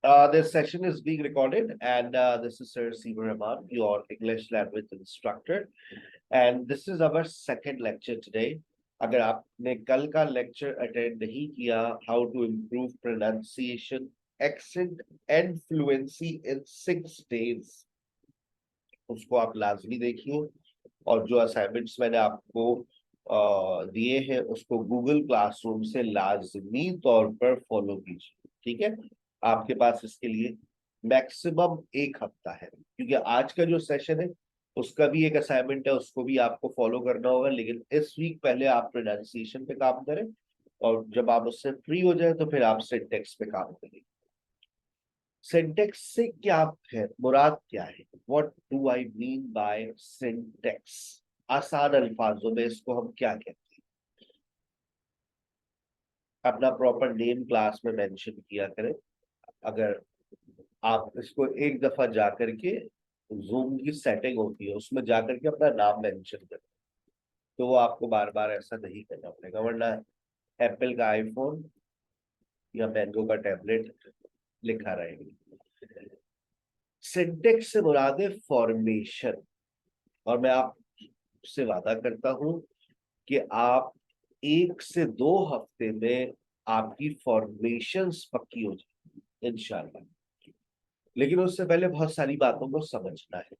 This session is being recorded, and this is Sir Siva Rahman, your English language instructor, and this is our second lecture today. अगर आपने कल का lecture attend नहीं किया, how to improve pronunciation, accent and fluency in 6 days, उसको आप लाजमी देखिए। और जो असाइनमेंट्स मैंने आपको दिए हैं उसको गूगल क्लासरूम से लाजमी तौर पर फॉलो कीजिए, ठीक है। आपके पास इसके लिए मैक्सिमम 1 हफ्ता है, क्योंकि आज का जो सेशन है उसका भी एक असाइनमेंट है, उसको भी आपको फॉलो करना होगा। लेकिन इस वीक पहले आप प्रोनाउंसिएशन पे काम करें, और जब आप उससे फ्री हो जाए तो फिर आप सिंटेक्स पे काम करें। सिंटेक्स से क्या है, मुराद क्या है, what do I mean by syntax? आसान अल्फाजों में इसको हम क्या कहते हैं? अपना प्रॉपर नेम क्लास में मेंशन किया करें। अगर आप इसको एक दफा जाकर के, जूम की सेटिंग होती है उसमें जाकर के अपना नाम मेंशन करें, तो वो आपको बार बार ऐसा नहीं करना पड़ेगा। वरना एप्पल का आईफोन या मैंगो का टैबलेट लिखा रहेगा। सिंटेक्स से मुराद है फॉर्मेशन, और मैं आपसे वादा करता हूं कि आप 1 से 2 हफ्ते में आपकी फॉर्मेशंस पक्की हो जाएगी इंशाल्लाह। लेकिन उससे पहले बहुत सारी बातों को समझना है।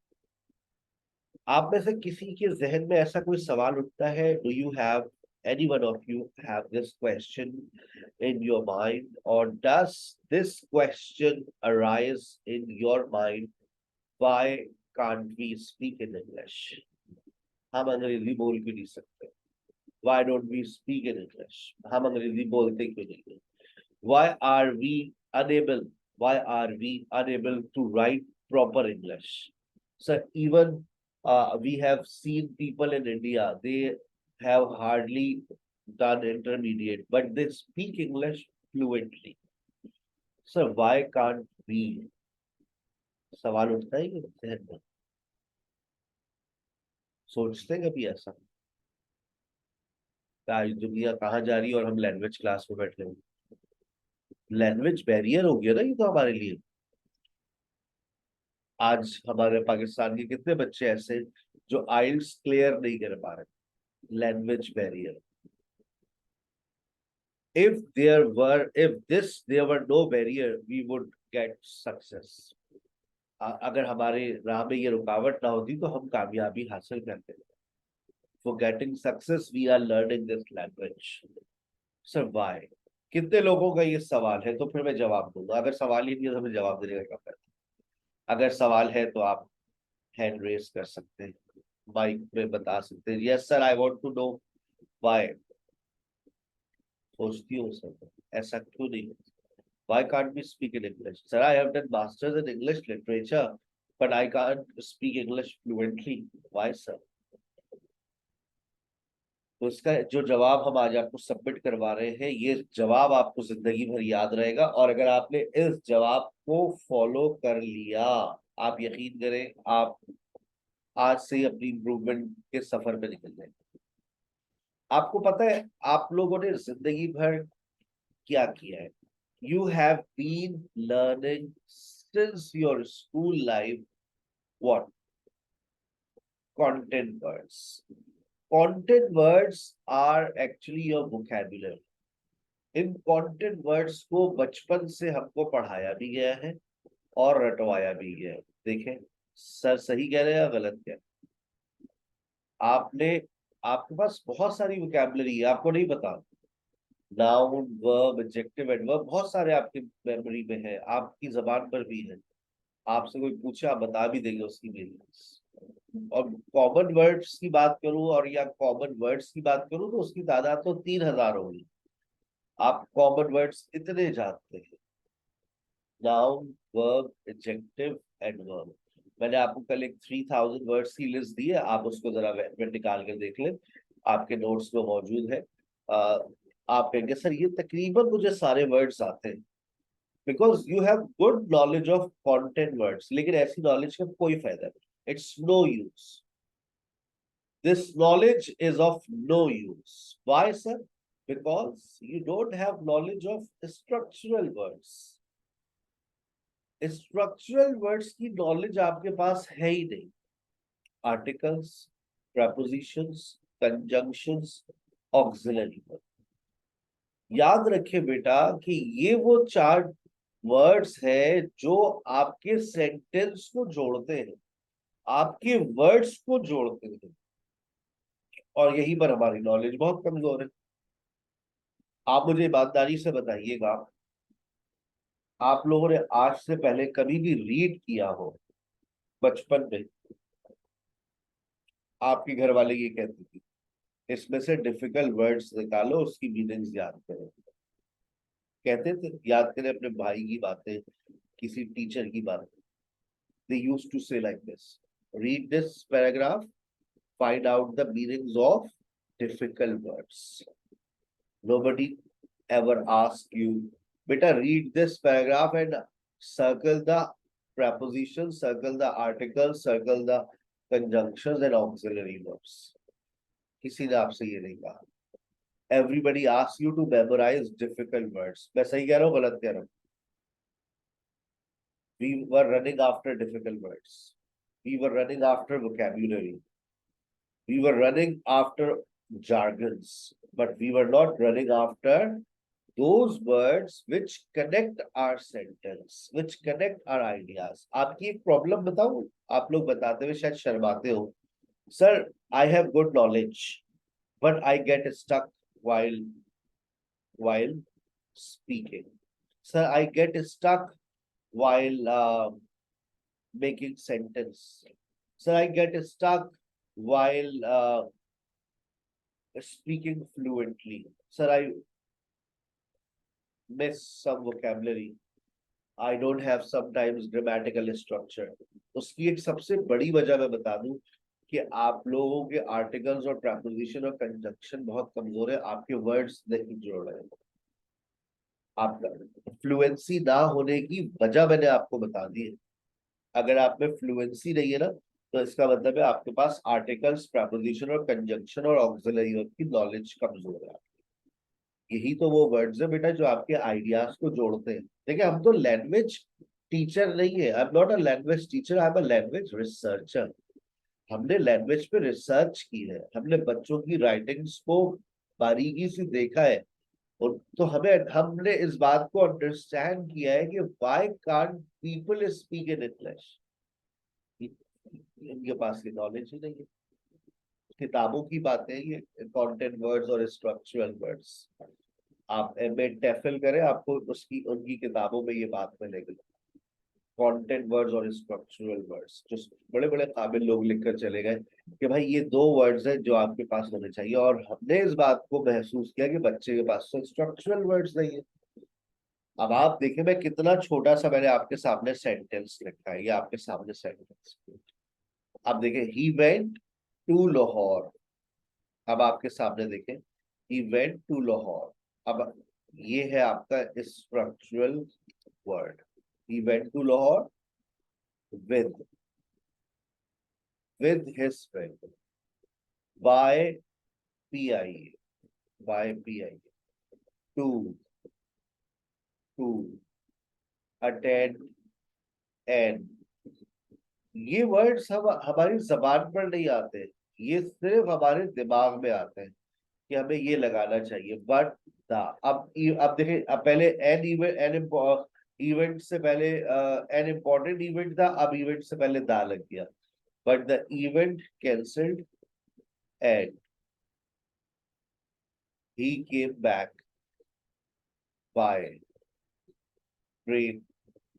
आप में से किसी के जहन में ऐसा कोई सवाल उठता है? Do you have, any one of you have this question in your mind, or does this question arise in your mind? Why can't we speak in English? हम अंग्रेजी बोल क्यों नहीं सकते? Why don't we speak in English? हम अंग्रेजी बोलते क्यों नहीं? Why are we unable? Why are we unable to write proper English? So even we have seen people in India, they have hardly done intermediate, but they speak English fluently. So why can't we? सवाल उठता है कि जहन में, सोचते हैं कभी ऐसा? आज दुनिया कहाँ जा रही है और हम लैंग्वेज क्लास में बैठे हैं? लैंग्वेज बैरियर हो गया ना ये तो हमारे लिए। आज हमारे पाकिस्तान के कितने बच्चे ऐसे जो आइल्स क्लियर नहीं कर पा रहे? Language barrier. if there were no barrier, we would get success. अगर हमारे राह में ये रुकावट ना होती तो हम कामयाबी हासिल करते। For getting success, we are learning this language. Sir, why? कितने लोगों का ये सवाल है? तो फिर मैं जवाब दूंगा। अगर सवाल ही नहीं है तो मैं जवाब देने का क्या फायदा? अगर सवाल है तो आप हैंड रेस कर सकते हैं, माइक में बता सकते हैं, yes sir I want to know why. सोचती हूँ सर, ऐसा क्यों नहीं? Why can't we speak in English? Sir, I have done masters in English literature, but I can't speak English fluently. Why, sir? तो इसका जो जवाब हम आज आपको सबमिट करवा रहे हैं, ये जवाब आपको जिंदगी भर याद रहेगा। और अगर आपने इस जवाब को फॉलो कर लिया, आप यकीन करें, आप आज से ही अपनी इम्प्रूवमेंट के सफर पे निकल जाएंगे। आपको पता है आप लोगों ने जिंदगी भर क्या किया है? You have been learning since your school life what? Content words. Content words are actually your vocabulary. In content words को बचपन से हमको पढ़ाया भी गया है और रटवाया भी गया है। देखें सर सही कह रहे हैं या गलत कह रहे हैं? आपने, आपके पास बहुत सारी वोकैबुलरी है, आपको नहीं पता। नाउन, वर्ब, एडजेक्टिव, एडवर्ब, बहुत सारे आपकी मेमोरी में है, आपकी जबान पर भी है। आपसे कोई पूछे आप बता भी देंगे उसकी मीनिंग्स। और कॉमन वर्ड्स की बात करूं और या कॉमन वर्ड्स की बात करूं तो उसकी तादाद तो 3000 होगी। आप कॉमन वर्ड्स इतने जानते हैं? Noun, verb, adjective, adverb. मैंने आपको कल एक 3000 वर्ड्स की लिस्ट दी है, आप उसको जरा वेब में निकाल कर देख लें, आपके नोट्स में मौजूद है। आप कहेंगे सर ये तकरीबन मुझे सारे वर्ड्स आते हैं, because you have good knowledge of content words. लेकिन ऐसी नॉलेज का कोई फायदा नहीं, it's no use. This knowledge is of no use. Why sir? Because you don't have knowledge of structural words. Structural words की knowledge आपके पास है ही नहीं। Articles, prepositions, conjunctions, auxiliary verb. याद रखे बेटा कि ये वो चार वर्ड्स है जो आपके सेंटेंस को जोड़ते हैं, आपके वर्ड्स को जोड़ते हैं, और यहीं पर हमारी नॉलेज बहुत कमजोर है। आप मुझे ईमानदारी से बताइएगा, आप लोगों ने आज से पहले कभी भी रीड किया हो बचपन में? आपके घर वाले ये कहते थे इसमें से डिफिकल्ट वर्ड्स निकालो, उसकी मीनिंग्स याद करो। कहते थे याद करें अपने भाई की बातें, किसी टीचर की बातें। दे यूज्ड टू से like this, read this paragraph, find out the meanings of difficult words. Nobody ever ask you, beta, read this paragraph and circle the prepositions, circle the articles, circle the conjunctions and auxiliary verbs. किसी ने आपसे ये नहीं कहा। Everybody asks you to memorize difficult words. मैं सही कह रहा हूँ गलत कह रहा हूँ? We were running after difficult words. We were running after vocabulary. We were running after jargons, but we were not running after those words which connect our sentence, which connect our ideas. आपकी एक problem बताऊं? आप लोग बताते हुए शायद शर्माते हो। Sir, I have good knowledge, but I get stuck while speaking. Sir, I get stuck while making sentence. Sir, I get stuck while speaking fluently. Sir, I miss some vocabulary. I don't have sometimes grammatical structure. उसकी एक सबसे बड़ी वजह मैं बता दूं कि आप लोगों के आर्टिकल्स और प्रपोजिशन और कंजंक्शन बहुत कमजोर है, आपके वर्ड्स नहीं जोड़ रहे हैं। आपका फ्लुएंसी ना होने की वजह मैंने आपको बता दी है। अगर आप में फ्लुएंसी नहीं है ना, तो इसका मतलब है आपके पास आर्टिकल्स, प्रपोजिशन और कंजंक्शन और ऑक्सिलरी वर्ब की नॉलेज कमजोर है। यही तो वो वर्ड्स है बेटा जो आपके आइडियाज को जोड़ते हैं। देखिए, हम तो लैंग्वेज टीचर नहीं है। I am not a language teacher, I am a language researcher. हमने लैंग्वेज पे रिसर्च की है, हमने बच्चों की राइटिंग्स को बारीकी से देखा है, और तो हमने इस बात को अंडरस्टैंड किया है कि why can't people speak in English. इनके पास ये नॉलेज ही नहीं है। किताबों की बातें, ये कंटेंट वर्ड्स और स्ट्रक्चरल वर्ड्स। आप एमए टेफल करें, आपको उसकी उनकी किताबों में ये बात मिलेगी। कंटेंट वर्ड्स और स्ट्रक्चरल वर्ड्स जो बड़े बड़े काबिल लोग लिखकर चले गए कि भाई ये दो वर्ड्स हैं जो आपके पास होने चाहिए, और हमने इस बात को महसूस किया कि बच्चे के पास तो स्ट्रक्चरल वर्ड्स नहीं है। अब आप देखिए, मैं कितना छोटा सा मैंने आपके सामने सेंटेंस लिखा है, ये आपके सामने सेंटेंस। अब देखिए, ही वेंट टू लाहौर। अब आपके सामने देखें, ही वेंट टू लाहौर। अब ये है आपका structural word. He went to Lahore with his friend. By PIA. By PIA. To attend and, ये वर्ड्स हम हमारी जबान पर नहीं आते, ये सिर्फ हमारे दिमाग में आते हैं कि हमें ये लगाना चाहिए। बट द, अब देखिए, अब पहले एन इवेंट से पहले एन इम्पोर्टेंट इवेंट था, अब इवेंट से पहले दा लग गया। But the event cancelled and he came back by train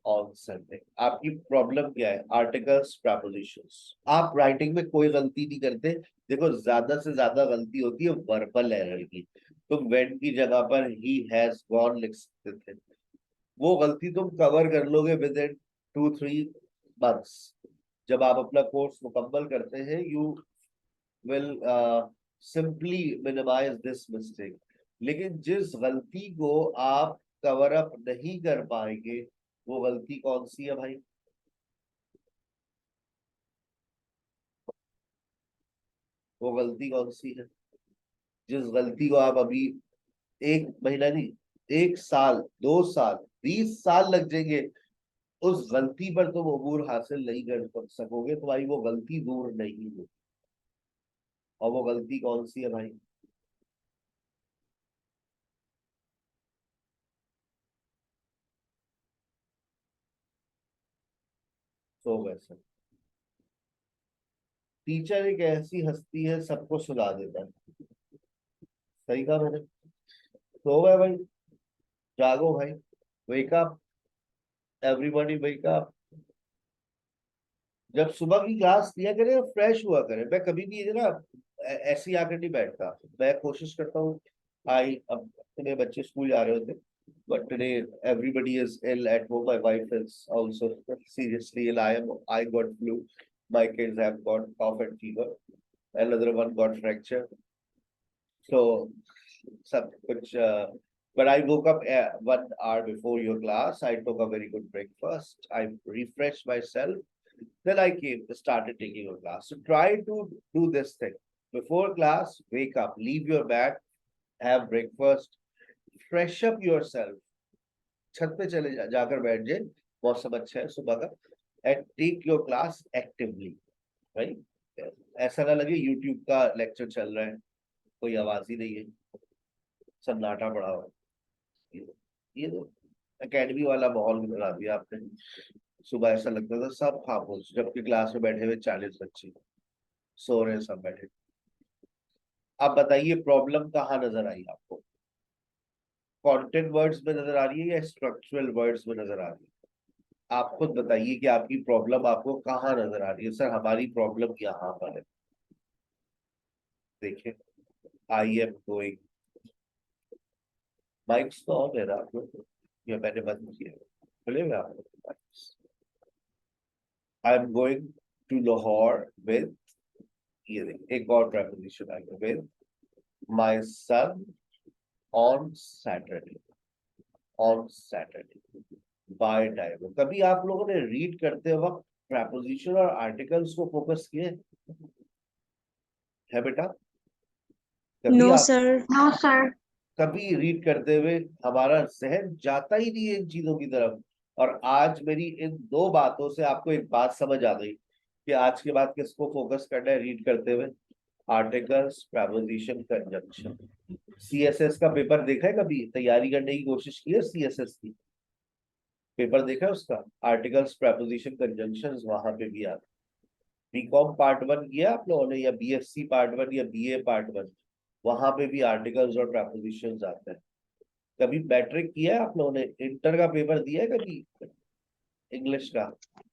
on Sunday. आपकी प्रॉब्लम क्या है? Articles, propositions. आप राइटिंग में कोई गलती नहीं करते। देखो, ज्यादा से ज्यादा गलती होती है वर्बल एरर की। तुम वेंट की जगह पर ही हैज गॉन लिख सकते थे। वो गलती तुम कवर कर लोगे विद इन 2-3 months। जब आप अपना कोर्स मुकम्मल करते हैं, you will simply minimise this mistake. लेकिन जिस गलती को आप कवर अप नहीं कर पाएंगे, वो गलती कौन सी है भाई? वो गलती कौन सी है जिस गलती को आप अभी 1 महीना नहीं, 1 साल, 2 साल, 20 साल लग जाएंगे उस गलती पर तुम अबूर हासिल नहीं कर सकोगे, तुम्हारी वो गलती दूर नहीं होगी। और वो गलती कौन सी है भाई? तो वैसे टीचर एक ऐसी हस्ती है, सबको सुला देता है। सही कहा मैंने? तो है भाई, जागो भाई, wake up, everybody wake up. जब सुबह की क्लास लिया करें फ्रेश हुआ करें। मैं कभी भी ना ऐसे ही आकर नहीं बैठता। मैं कोशिश करता हूँ। आई अब मेरे बच्चे स्कूल जा रहे होते, but today everybody is ill at home. My wife is also seriously ill. I got flu. My kids have got cough and fever. Another one got fracture. So सब कुछ but I woke up 1 hour before your class. I took a very good breakfast. I refreshed myself. Then I started taking your class. So try to do this thing. Before class, wake up, leave your bed, have breakfast, fresh up yourself. छत पे चले जाकर बैठ जाए, मौसम अच्छा है सुबह का, and take your class actively. Right? ऐसा ना लगे यूट्यूब का लेक्चर चल रहा है, कोई आवाज ही नहीं है, सन्नाटा पड़ा हुआ है। ये तो एकेडमी वाला माहौल बना दिया आपने। सुबह ऐसा लगता था सब खामोश, जबकि क्लास में बैठे हुए 40 बच्चे सो रहे हैं, सब बैठे। आप बताइए प्रॉब्लम कहाँ नजर आई आपको? कंटेंट वर्ड्स में नजर आ रही है या स्ट्रक्चरल वर्ड्स में नजर आ रही है? आप खुद बताइए कि आपकी प्रॉब्लम आपको कहाँ नजर आ रही है। सर हमारी प्रॉब्लम यहाँ पर है। देखिए, आई एम गोइंग, माइक्स तो ऑन है ना आप लोग, या मैंने बंद किया? खुलेगा आप लोग? I am going to Lahore with, ये देखिए एक और प्रेपोजिशन आ गया, with my son on Saturday. On Saturday by time. कभी आप लोगों ने रीड करते वक्त प्रेपोजिशन और आर्टिकल्स को फोकस किए है बेटा? कभी नो आप, सर। No sir. कभी रीड करते हुए हमारा जहन जाता ही नहीं है इन चीजों की तरफ। और आज मेरी इन दो बातों से आपको एक बात समझ आ गई कि आज के बाद किसको फोकस करना है रीड करते हुए? Articles, preposition, conjunction. सीएसएस का पेपर देखा है? कभी तैयारी करने की कोशिश की है सीएसएस की? पेपर देखा है उसका? आर्टिकल्स, प्रेपोजिशन, कंजंक्शंस वहां पे भी आता है। बीकॉम पार्ट 1 किया आप लोगों ने, या बीएससी पार्ट 1 या बीए पार्ट 1? वहां पे भी आर्टिकल्स और प्रेपोजिशंस आते हैं। कभी मैट्रिक किया है आप लोगों ने? इंटर का पेपर दिया है कभी इंग्लिश का?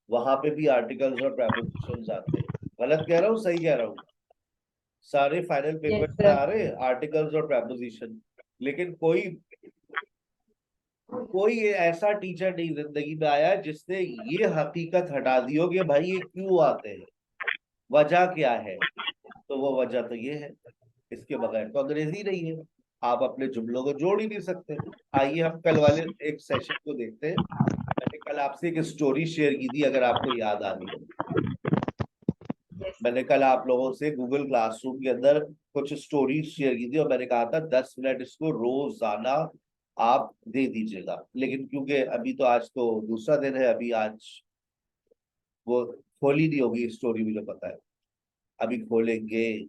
वहां पे भी आर्टिकल्स और प्रेपोजिशंस आते हैं। गलत कह रहा हूँ सही कह रहा हूँ? सारे फाइनल यस पेपर में सर। आ रहे हैं आर्टिकल्स और प्रेपोजिशन। लेकिन कोई कोई ऐसा टीचर नहीं जिंदगी में आया जिसने ये हकीकत हटा दी हो कि भाई ये क्यों आते हैं, वजह क्या है। तो वो वजह तो ये है, इसके बगैर तो अंग्रेजी नहीं है। आप अपने जुमलों को जोड़ ही नहीं सकते। आइए हम कल वाले एक सेशन को देखते हैं। मैंने कल आपसे एक स्टोरी शेयर की थी, अगर आपको याद आ रही हो। मैंने कल आप लोगों से गूगल क्लासरूम के अंदर कुछ स्टोरीज शेयर की थी, और मैंने कहा था 10 मिनट इसको रोजाना आप दे दीजिएगा। लेकिन क्योंकि अभी तो आज तो दूसरा दिन है, अभी आज वो खोली नहीं होगी स्टोरी, मुझे पता है। अभी खोलेंगे,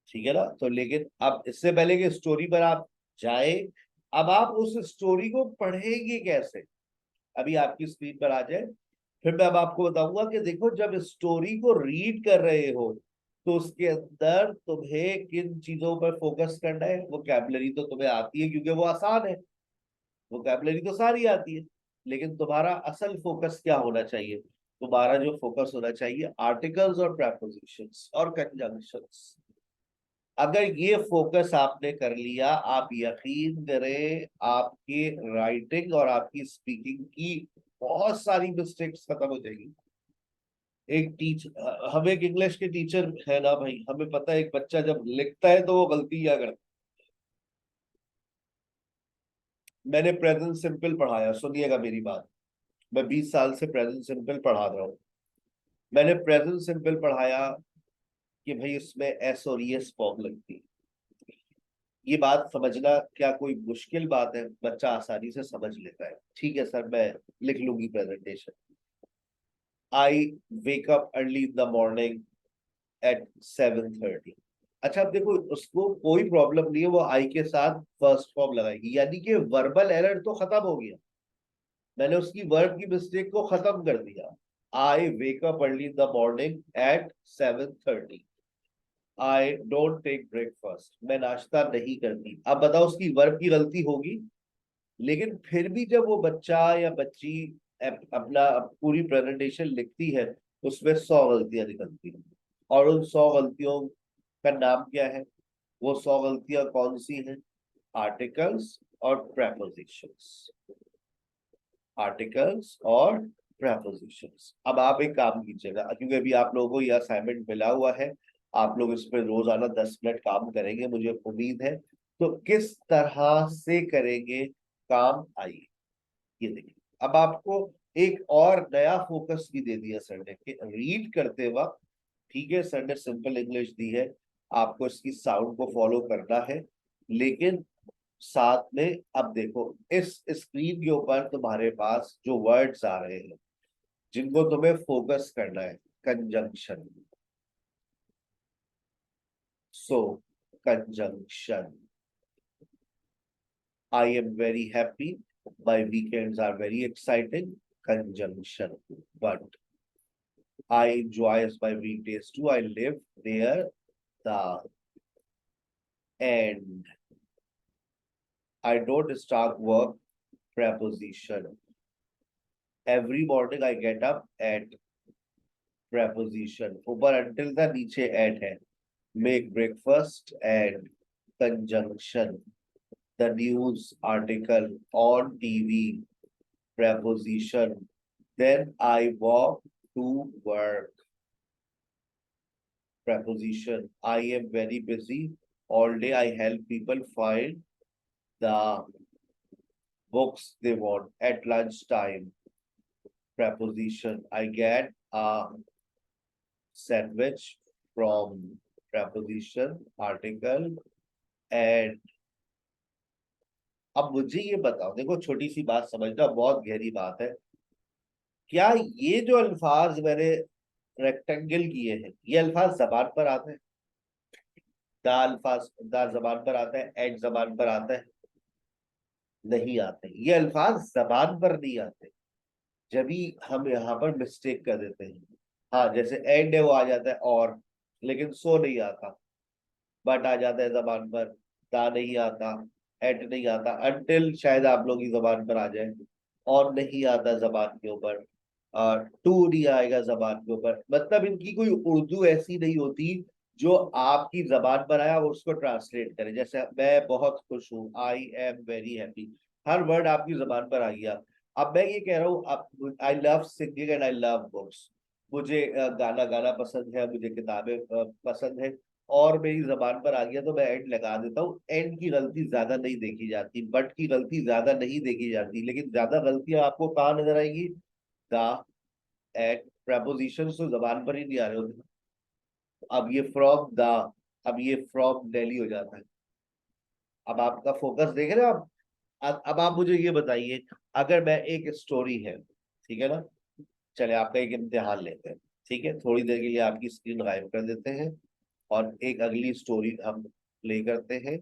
ठीक है ना? तो लेकिन अब इससे पहले कि स्टोरी पर आप जाए, अब आप उस स्टोरी को पढ़ेंगे कैसे, अभी आपकी स्क्रीन पर आ जाए। फिर मैं अब आपको बताऊंगा कि देखो जब स्टोरी को रीड कर रहे हो तो उसके अंदर तुम्हें किन चीजों पर फोकस करना है। वोकैबुलरी तो तुम्हें आती है क्योंकि वो आसान है, वोकैबुलरी तो सारी आती है। लेकिन तुम्हारा असल फोकस क्या होना चाहिए? तुम्हारा जो फोकस होना चाहिए आर्टिकल्स और प्रेपोजिशंस और कंजंक्शंस। अगर ये फोकस आपने कर लिया, आप यकीन करें आपकी राइटिंग और आपकी स्पीकिंग की बहुत सारी मिस्टेक्स खत्म हो जाएगी। एक टीचर, हम एक इंग्लिश के टीचर है ना भाई, हमें पता है एक बच्चा जब लिखता है तो वो गलती क्या करता है। मैंने प्रेजेंट सिंपल पढ़ाया, सुनिएगा मेरी बात। मैं 20 साल से प्रेजेंट सिंपल पढ़ा रहा हूँ। मैंने प्रेजेंट सिंपल पढ़ाया कि भाई इसमें एस और एस फॉर्म लगती है। ये बात समझना क्या कोई मुश्किल बात है? बच्चा आसानी से समझ लेता है। ठीक है सर, मैं लिख लूंगी presentation. I wake up early in the morning at 7:30। अच्छा, अब देखो उसको कोई प्रॉब्लम नहीं है, वो आई के साथ फर्स्ट फॉर्म लगाएगी, यानी कि वर्बल एरर तो खत्म हो गया। मैंने उसकी वर्ब की मिस्टेक को खत्म कर दिया। I wake up early in the morning at 7:30। I don't take breakfast, मैं नाश्ता नहीं करती। अब बताओ उसकी वर्ब की गलती होगी, लेकिन फिर भी जब वो बच्चा या बच्ची अपना पूरी प्रेजेंटेशन लिखती है, उसमें 100 गलतियां निकलती हैं। और उन 100 गलतियों का नाम क्या है? वो 100 गलतियां कौन सी हैं? आर्टिकल्स और प्रेपोजिशंस। आर्टिकल्स और प्रेपोजिशंस। अब आप एक काम कीजिएगा, क्योंकि अभी आप लोगों को ये असाइनमेंट मिला हुआ है, आप लोग इस पर रोजाना 10 मिनट काम करेंगे, मुझे उम्मीद है। तो किस तरह से करेंगे काम, आइए ये देखिए। अब आपको एक और नया फोकस भी दे दिया सर ने कि रीड करते वक्त, ठीक है सर ने सिंपल इंग्लिश दी है, आपको इसकी साउंड को फॉलो करना है, लेकिन साथ में अब देखो इस स्क्रीन के ऊपर तुम्हारे पास जो वर्ड्स आ रहे हैं जिनको तुम्हें फोकस करना है, conjunction. So conjunction, I am very happy, my weekends are very exciting, conjunction. But I enjoys my weekdays too. I live near the end. I don't start work, preposition. Every morning I get up at preposition. ऊपर until the नीचे at है. Make breakfast and conjunction. The news article on TV, preposition. Then I walk to work. Preposition. I am very busy. All day I help people find the books they want. At lunchtime. Preposition. I get a sandwich from preposition, article, and अब मुझे ये बताओ, देखो छोटी सी बात समझना, बहुत गहरी बात है। क्या ये जो अल्फाज मैंने रेक्टेंगल किए हैं, ये अल्फाज जबान पर आते हैं? दा अल्फाज, दा जबान पर आता है, एट जबान पर आता है? नहीं आते। ये अल्फाज जबान पर नहीं आते, जब भी हम यहाँ पर मिस्टेक कर देते हैं। हाँ, जैसे एंड है वो आ जाता है और, लेकिन सो नहीं आता। बट आ जाता है जबान पर, दा नहीं आता, एट नहीं आता, अनटिल शायद आप लोग की जबान पर आ जाए, और नहीं आता जबान के ऊपर, टू नहीं आएगा जबान के ऊपर। मतलब इनकी कोई उर्दू ऐसी नहीं होती जो आपकी जबान पर आया और उसको ट्रांसलेट करे। जैसे मैं बहुत खुश हूँ, आई am very happy, her word आपकी जबान पर आ गया। अब मैं ये कह रहा हूँ, आप, I love singing and I love books, मुझे गाना गाना पसंद है, मुझे किताबें पसंद है, और मेरी जबान पर आ गया तो मैं एंड लगा देता हूँ। एंड की गलती ज्यादा नहीं देखी जाती, बट की गलती ज्यादा नहीं देखी जाती, लेकिन ज्यादा गलतियां आपको कहाँ नजर आएगी? द, एट, प्रपोजिशन तो जबान पर ही नहीं आ रहे होते। अब ये फ्रॉम द, अब ये फ्रॉम दिल्ली हो जाता है। अब आपका फोकस देख रहे हो आप? अब आप मुझे ये बताइए, अगर मैं एक स्टोरी है, ठीक है ना, चले आपका एक इम्तिहान लेते हैं, ठीक है, थोड़ी देर के लिए आपकी स्क्रीन गायब कर देते हैं, और एक अगली स्टोरी हम प्ले करते हैं,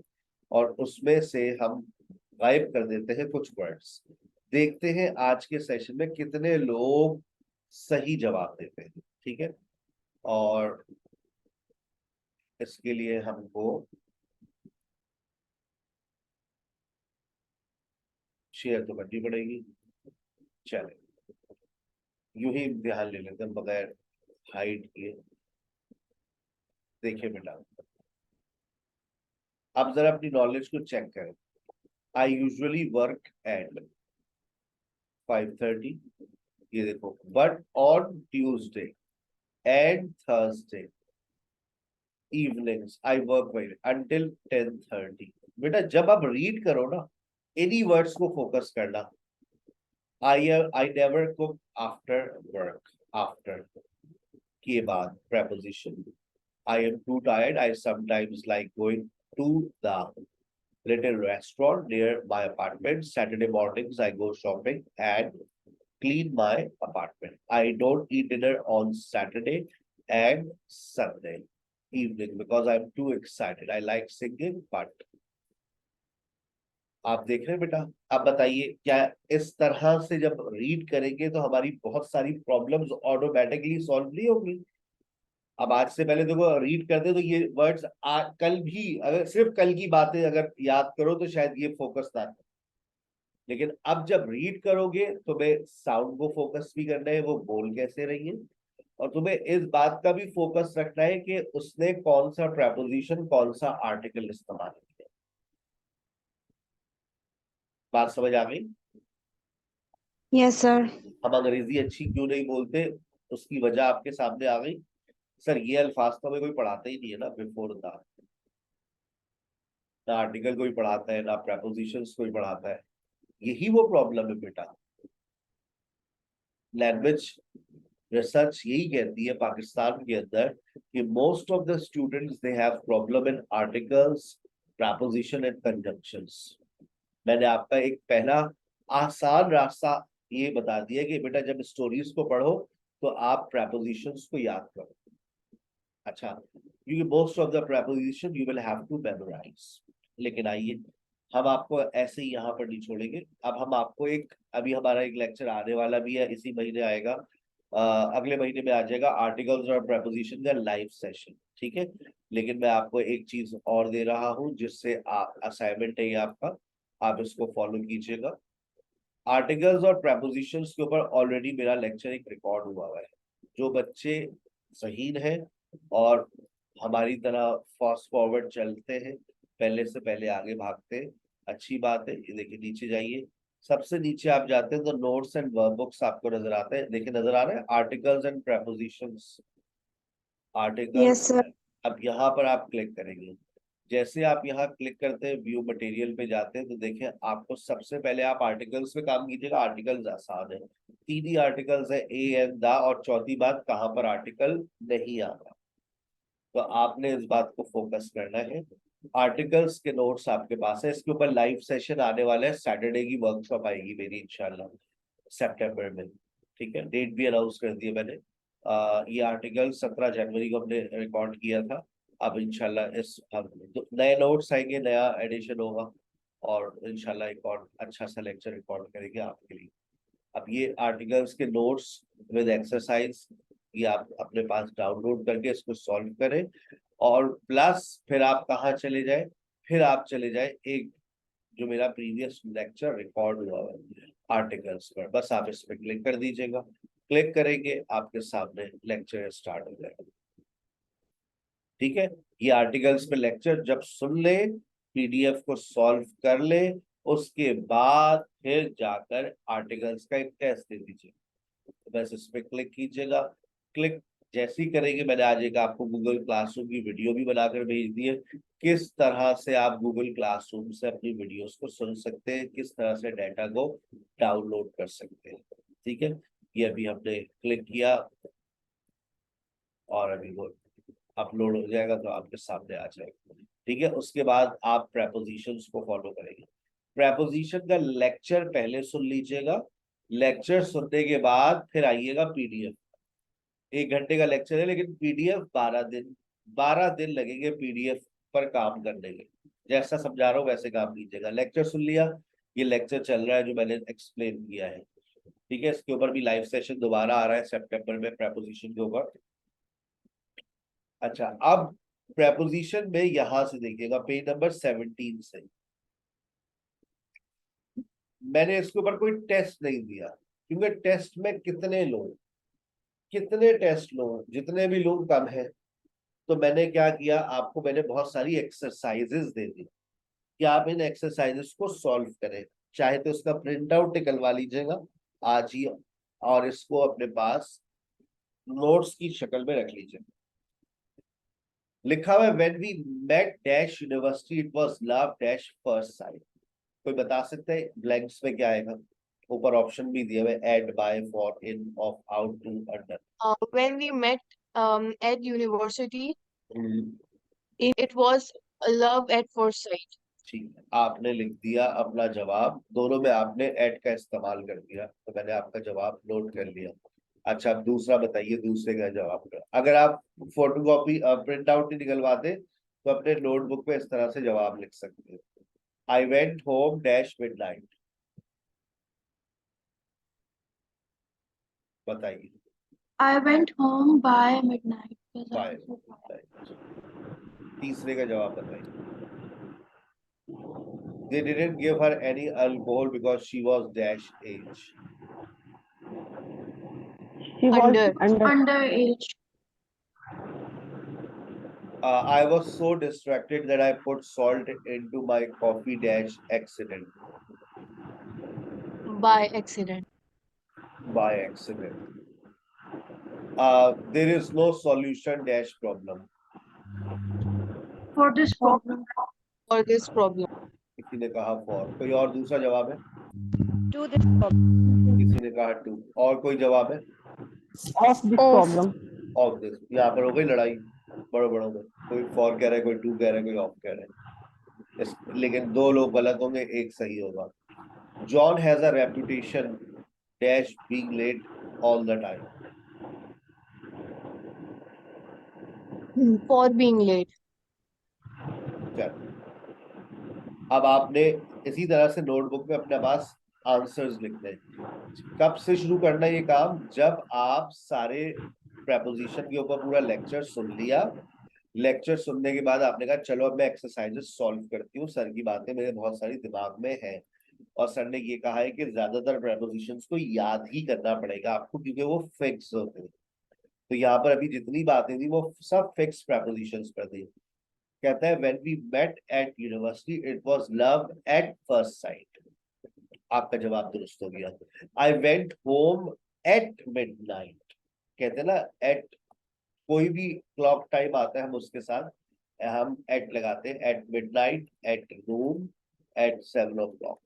और उसमें से हम गायब कर देते हैं कुछ वर्ड्स। देखते हैं आज के सेशन में कितने लोग सही जवाब देते हैं, ठीक है। और इसके लिए हमको शेयर तो करनी पड़ेगी। चले यूं ही इम्तिहान ले लेते हैं बगैर हाइड किए। देखिए बेटा, आप जरा अपनी नॉलेज को चेक करें। आई यूजुअली वर्क एट 5:30, ये देखो, but on Tuesday and Thursday evenings I work well until 10:30। बेटा जब आप रीड करो ना, इन्हीं वर्ड्स को फोकस करना। I never cook after work, after के बाद preposition. I am too tired, I sometimes like going to the little restaurant near my apartment. Saturday mornings I go shopping and clean my apartment. I don't eat dinner on Saturday and Sunday evening because I'm too excited. I like singing, but आप देख रहे हैं बेटा। आप बताइए क्या इस तरह से जब रीड करेंगे तो हमारी बहुत सारी प्रॉब्लम्स ऑटोमेटिकली सॉल्व नहीं होगी। अब आज से पहले देखो रीड करते तो ये वर्ड्स कल भी अगर सिर्फ कल की बातें अगर याद करो तो शायद ये फोकस ना करो, लेकिन अब जब रीड करोगे तुम्हें साउंड को फोकस भी करना है, वो बोल कैसे रही है, और तुम्हें इस बात का भी फोकस रखना है कि उसने कौन सा प्रेपोजिशन कौन सा आर्टिकल इस्तेमाल किया। बात समझ आ गई? Yes sir. हम अंग्रेजी अच्छी क्यों नहीं बोलते, उसकी वजह आपके सामने आ गई। सर ये अल्फाज तो हमें कोई पढ़ाता ही नहीं है ना, बिफोर द, ना आर्टिकल कोई पढ़ाता है ना प्रेपोजिशंस कोई पढ़ाता है। यही वो प्रॉब्लम है बेटा। लैंग्वेज रिसर्च यही कहती है पाकिस्तान के अंदर कि most of the students they have problem in articles, preposition and conjunctions. मैंने आपका एक पहला आसान रास्ता ये बता दिया कि बेटा जब स्टोरीज को पढ़ो तो आप प्रेपोजिशंस को याद करो। अच्छा, क्योंकि most of the preposition you will have to memorise. लेकिन आइए हम आपको ऐसे ही यहाँ पर नहीं छोड़ेंगे। अब हम आपको एक, अभी हमारा एक लेक्चर आने वाला भी है, इसी महीने आएगा, अगले महीने में आ जाएगा, आर्टिकल्स और प्रेपोजिशन का लाइव सेशन। ठीक है, लेकिन मैं आपको एक चीज और दे रहा हूँ जिससे आप असाइनमेंट है ये आपका, आप इसको फॉलो कीजिएगा। आर्टिकल्स और प्रेपोजिशंस के ऊपर ऑलरेडी मेरा लेक्चर एक रिकॉर्ड हुआ है। जो बच्चे ज़हीन हैं और हमारी तरह फास्ट फॉरवर्ड चलते हैं, पहले से पहले आगे भागते हैं, अच्छी बात है। ये देखिए नीचे जाइए, सबसे नीचे आप जाते हैं तो नोट्स एंड वर्ब बुक्स आपको नजर आते हैं। देखिए नजर आ रहे हैं articles and prepositions, yes articles. Sir. अब यहाँ पर आप क्लिक करेंगे, जैसे आप यहाँ क्लिक करते हैं व्यू मटेरियल पे जाते हैं तो देखिए आपको सबसे पहले आप आर्टिकल्स पे काम कीजिएगा। आर्टिकल्स आसान है, तीन ही आर्टिकल्स है, ए एंड द, और चौथी बात कहाँ पर आर्टिकल नहीं आ रहा, तो आपने इस बात को फोकस करना है। आर्टिकल्स के नोट्स आपके पास है, इसके ऊपर लाइव सेशन आने वाला है, सैटरडे की वर्कशॉप आएगी मेरी इंशाल्लाह सितंबर में। ठीक है, डेट भी अनाउंस कर दी है मैंने। ये आर्टिकल 17 जनवरी को हमने रिकॉर्ड किया था। अब इंशाल्लाह इस अब नए नोट्स आएंगे, नया एडिशन होगा, और इंशाल्लाह एक और अच्छा सा लेक्चर रिकॉर्ड करेंगे आपके लिए। अब ये आर्टिकल्स के नोट्स विद एक्सरसाइज ये आप अपने पास डाउनलोड करके इसको सॉल्व करें, और प्लस फिर आप कहाँ चले जाए, फिर आप चले जाए एक जो मेरा प्रीवियस लेक्चर रिकॉर्ड हुआ है आर्टिकल्स पर, बस आप इस पर क्लिक कर दीजिएगा। क्लिक करेंगे आपके सामने लेक्चर स्टार्ट हो जाएगा। ठीक है, ये आर्टिकल्स पे लेक्चर जब सुन ले, पीडीएफ को सॉल्व कर ले, उसके बाद फिर जाकर आर्टिकल्स का एक टेस्ट दे दीजिए। तो बस इस पे क्लिक कीजिएगा। क्लिक जैसे ही करेंगे, मैंने आज एक आपको गूगल क्लासरूम की वीडियो भी बनाकर भेज दी है, किस तरह से आप गूगल क्लासरूम से अपनी वीडियोस को सुन सकते हैं, किस तरह से डाटा को डाउनलोड कर सकते हैं। ठीक है, ये अभी हमने क्लिक किया और अभी वो अपलोड हो जाएगा तो आपके सामने आ जाएगा। ठीक है, उसके बाद आप प्रेपोजिशंस को फॉलो करेंगे। प्रेपोजिशन का लेक्चर पहले सुन लीजिएगा, लेक्चर सुनने के बाद फिर आइएगा पीडीएफ। 1 घंटे का लेक्चर है लेकिन पीडीएफ 12 दिन, 12 दिन लगेंगे पीडीएफ पर काम करने के। जैसा समझा रहा हूँ वैसे काम कीजिएगा। लेक्चर सुन लिया, ये लेक्चर चल रहा है जो मैंने एक्सप्लेन किया है। ठीक है, इसके ऊपर भी लाइव सेशन दोबारा आ रहा है सितंबर में प्रेपोजिशन के ऊपर। अच्छा, अब प्रेपोजिशन में यहां से देखिएगा पेज नंबर 17 से, मैंने इसके ऊपर कोई टेस्ट नहीं दिया क्योंकि टेस्ट में कितने लोग, कितने टेस्ट लोग, जितने भी लोग कम है। तो मैंने क्या किया, आपको मैंने बहुत सारी एक्सरसाइजेस दे दी कि आप इन एक्सरसाइजेस को सॉल्व करें। चाहे तो इसका प्रिंट आउट निकलवा लीजिएगा आज ही, और इसको अपने पास नोट्स की शक्ल में रख लीजिए। लिखा हुआ है when we met dash university it was love dash first sight. कोई बता सकते हैं ब्लैंक्स में क्या आएगा? ऊपर ऑप्शन भी दिया हुआ है, at, by, for, in, of, out, to, under. When we met at university, hmm, it was a love at first sight. ठीक है, आपने लिख दिया अपना जवाब, दोनों में आपने एट का इस्तेमाल कर दिया, तो मैंने आपका जवाब नोट कर लिया। अच्छा, अब दूसरा बताइए, दूसरे का जवाब का अगर आप फोटो कॉपी प्रिंट आउट नहीं निकलवाते तो अपने नोटबुक में इस तरह से जवाब लिख सकते हैं। I went home dash midnight, बताइए। I went home by midnight because I by, was so tired. तीसरे का जवाब बताइए। They didn't give her any alcohol because she was dash age. She was Under. under. Underage. I was so distracted that I put salt into my coffee dash accident. By accident. By accident. There is no solution dash problem. For this problem. For this problem. किसी ने कहा for, कोई और दूसरा जवाब है? To this problem. किसी ने कहा to, और कोई जवाब है? Of this Of. problem. Of this, यहाँ पर हो गई लड़ाई बड़ों बड़ों में, कोई for कह रहा है, कोई to कह रहा है, कोई of कह रहा है। लेकिन दो लोग गलत होंगे, एक सही होगा। John has a reputation dash being late all the time. For being late. चलो, अब आपने इसी तरह से नोटबुक में अपने पास आंसर्स लिखने हैं। कब से शुरू करना है ये काम? जब आप सारे प्रेपोजिशन के ऊपर पूरा लेक्चर सुन लिया, लेक्चर सुनने के बाद आपने कहा चलो अब मैं एक्सरसाइजेस सॉल्व करती हूँ, सर की बातें मेरे बहुत सारी दिमाग में है, और सर ने ये कहा है कि ज्यादातर प्रेपोजिशंस को याद ही करना पड़ेगा आपको क्योंकि वो फिक्स होते हैं। तो यहाँ पर अभी जितनी बातें थी वो सब फिक्स प्रेपोजिशंस पर थी। कहता है when we met at university it was love at first sight. आपका जवाब दुरुस्त हो गया। I went home at midnight, कहते हैं ना एट, कोई भी क्लॉक टाइम आता है हम उसके साथ हम एट लगाते हैं, at midnight, at noon, at 7 o'clock।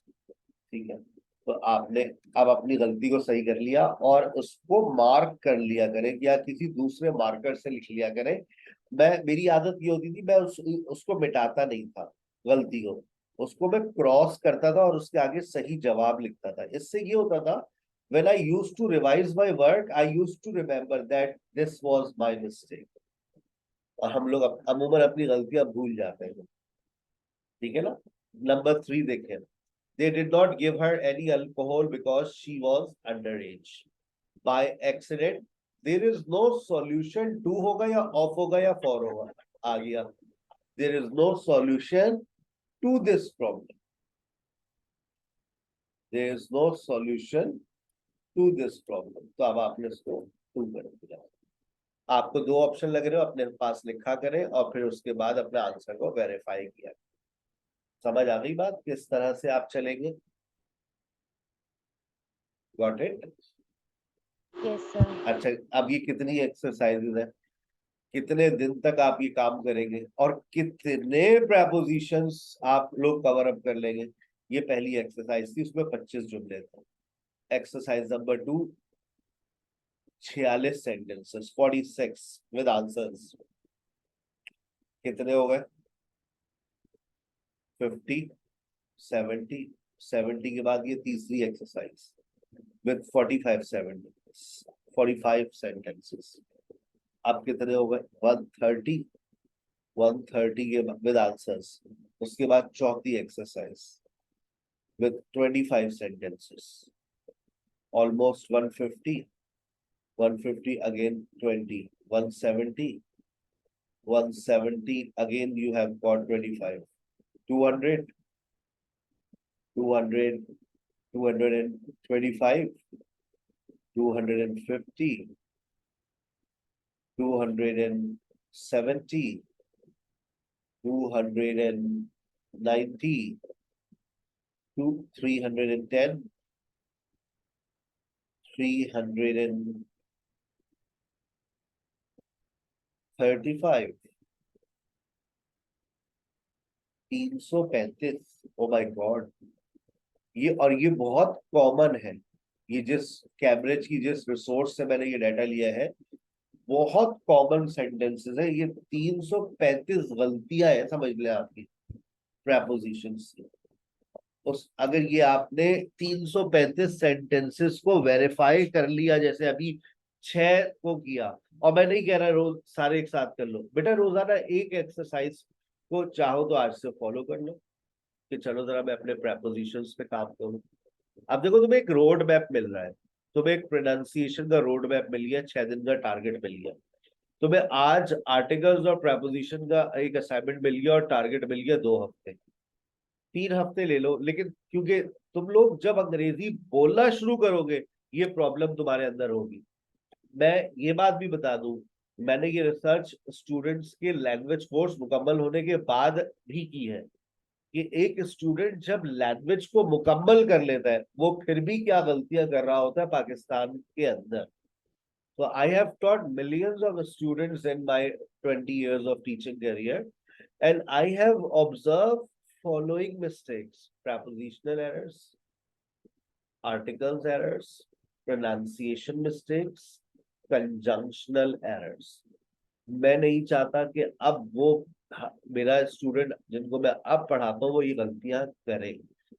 ठीक है, तो आपने अब अपनी गलती को सही कर लिया और उसको मार्क कर लिया करें या किसी दूसरे मार्कर से लिख लिया करें। मेरी आदत ये होती थी, मैं उसको मिटाता नहीं था गलती को, उसको मैं क्रॉस करता था और उसके आगे सही जवाब लिखता था। इससे ये होता था when I used to revise my work I used to remember that this was my mistake। और हम लोग अमूमन अपनी गलतियां भूल जाते हैं। ठीक है ना। नंबर 3 देखें। They did not give her any alcohol because she was underage. By accident, there is no solution to होगा या off होगा या for होगा? आ गया। There is no solution to this problem. There is no solution to this problem. तो अब आपने इसको टू कर दिया। आपको दो ऑप्शन लग रहे हो, अपने पास लिखा करें और फिर उसके बाद अपने आंसर को वेरीफाई किया। समझ आ गई बात किस तरह से आप चलेंगे? Got it? Yes, sir. अच्छा, अब ये कितनी एक्सरसाइजेज है, कितने दिन तक आप ये काम करेंगे और कितने प्रेपोजिशंस आप लोग कवर अप कर लेंगे? ये पहली एक्सरसाइज थी, उसमें 25 जुमले थे। Exercise number 2, 46 sentences, 46 with answers. कितने हो गए? 50, 70, 70 के बाद ये तीसरी एक्सरसाइज विद 45 सेंटेंसेस। अब कितने हो गए? 130, 130 के विद आंसर्स। उसके बाद चौथी exercise with 25 sentences, almost 150, 150 again 20, 170, 170 again you have got 25, 200, 200, 225, 250, 270, 290, 310, 335, 335। Oh my God, ये बहुत कॉमन है। ये जिस कैम्ब्रिज की जिस रिसोर्स से मैंने ये डाटा लिया है, बहुत कॉमन सेंटेंसेस है ये। 335 गलतियां हैं समझ लें आपकी। प्रेपोजिशंस की। उस अगर ये आपने 335 सेंटेंसेस को वेरीफाई कर लिया, जैसे अभी 6 को किया, और मैं नहीं कह रहा रोज सारे एक साथ कर लो बेटा, रोजाना एक एक्सरसाइज को चाहो तो आज से फॉलो कर लो कि चलो जरा मैं अपने प्रेपोजिशंस पे काम करूं। अब देखो तुम्हें एक रोड मैप मिल रहा है, तुम्हें एक प्रोनाउंसिएशन का रोड मैप मिल गया, 6 दिन का टारगेट मिल गया तुम्हें। आज आर्टिकल्स और प्रेपोजिशन का एक असाइनमेंट मिल गया और टारगेट मिल गया 2 हफ्ते। 3 हफ्ते ले लो, लेकिन क्योंकि तुम लोग जब अंग्रेजी बोलना शुरू करोगे ये प्रॉब्लम तुम्हारे अंदर होगी। मैं ये बात भी बता दूं, मैंने ये रिसर्च स्टूडेंट्स के लैंग्वेज कोर्स मुकम्मल होने के बाद भी की है कि एक स्टूडेंट जब लैंग्वेज को मुकम्मल कर लेता है वो फिर भी क्या गलतियां कर रहा होता है पाकिस्तान के अंदर। So I have taught millions of students in my 20 years of teaching career, and I have observed following mistakes: prepositional errors, articles errors, pronunciation mistakes, conjunctional errors. मैं नहीं चाहता कि अब वो मेरा स्टूडेंट जिनको मैं अब पढ़ाता हूँ वो ये गलतियां करें।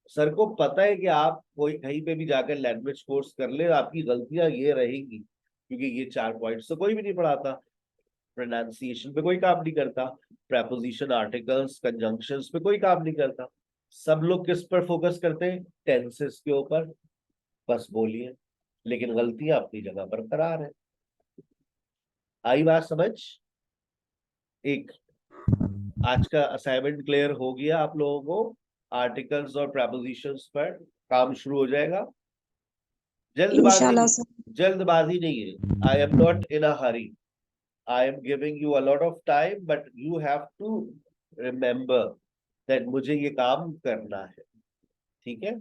सर को पता है कि आप कोई कहीं पे भी जाकर लैंग्वेज कोर्स कर ले आपकी गलतियां ये रहेंगी, क्योंकि ये 4 पॉइंट्स तो कोई भी नहीं पढ़ाता। प्रोनाउंसिएशन पे कोई काम नहीं करता, प्रेपोजिशन, आर्टिकल्स, कंजंक्शंस पे कोई काम नहीं करता। सब लोग किस पर फोकस करते हैं? टेंसेस के ऊपर। बस बोलिए, लेकिन गलतियां अपनी जगह बरकरार है। आई बात समझ? एक आज का असाइनमेंट क्लियर हो गया आप लोगों को? आर्टिकल्स और प्रेपोजिशंस पर काम शुरू हो जाएगा। जल्दबाजी इंशाल्लाह नहीं, सर। जल्दबाजी नहीं है। I am not in a hurry, I am giving you a lot of time, but you have to remember that मुझे ये काम करना है। ठीक है?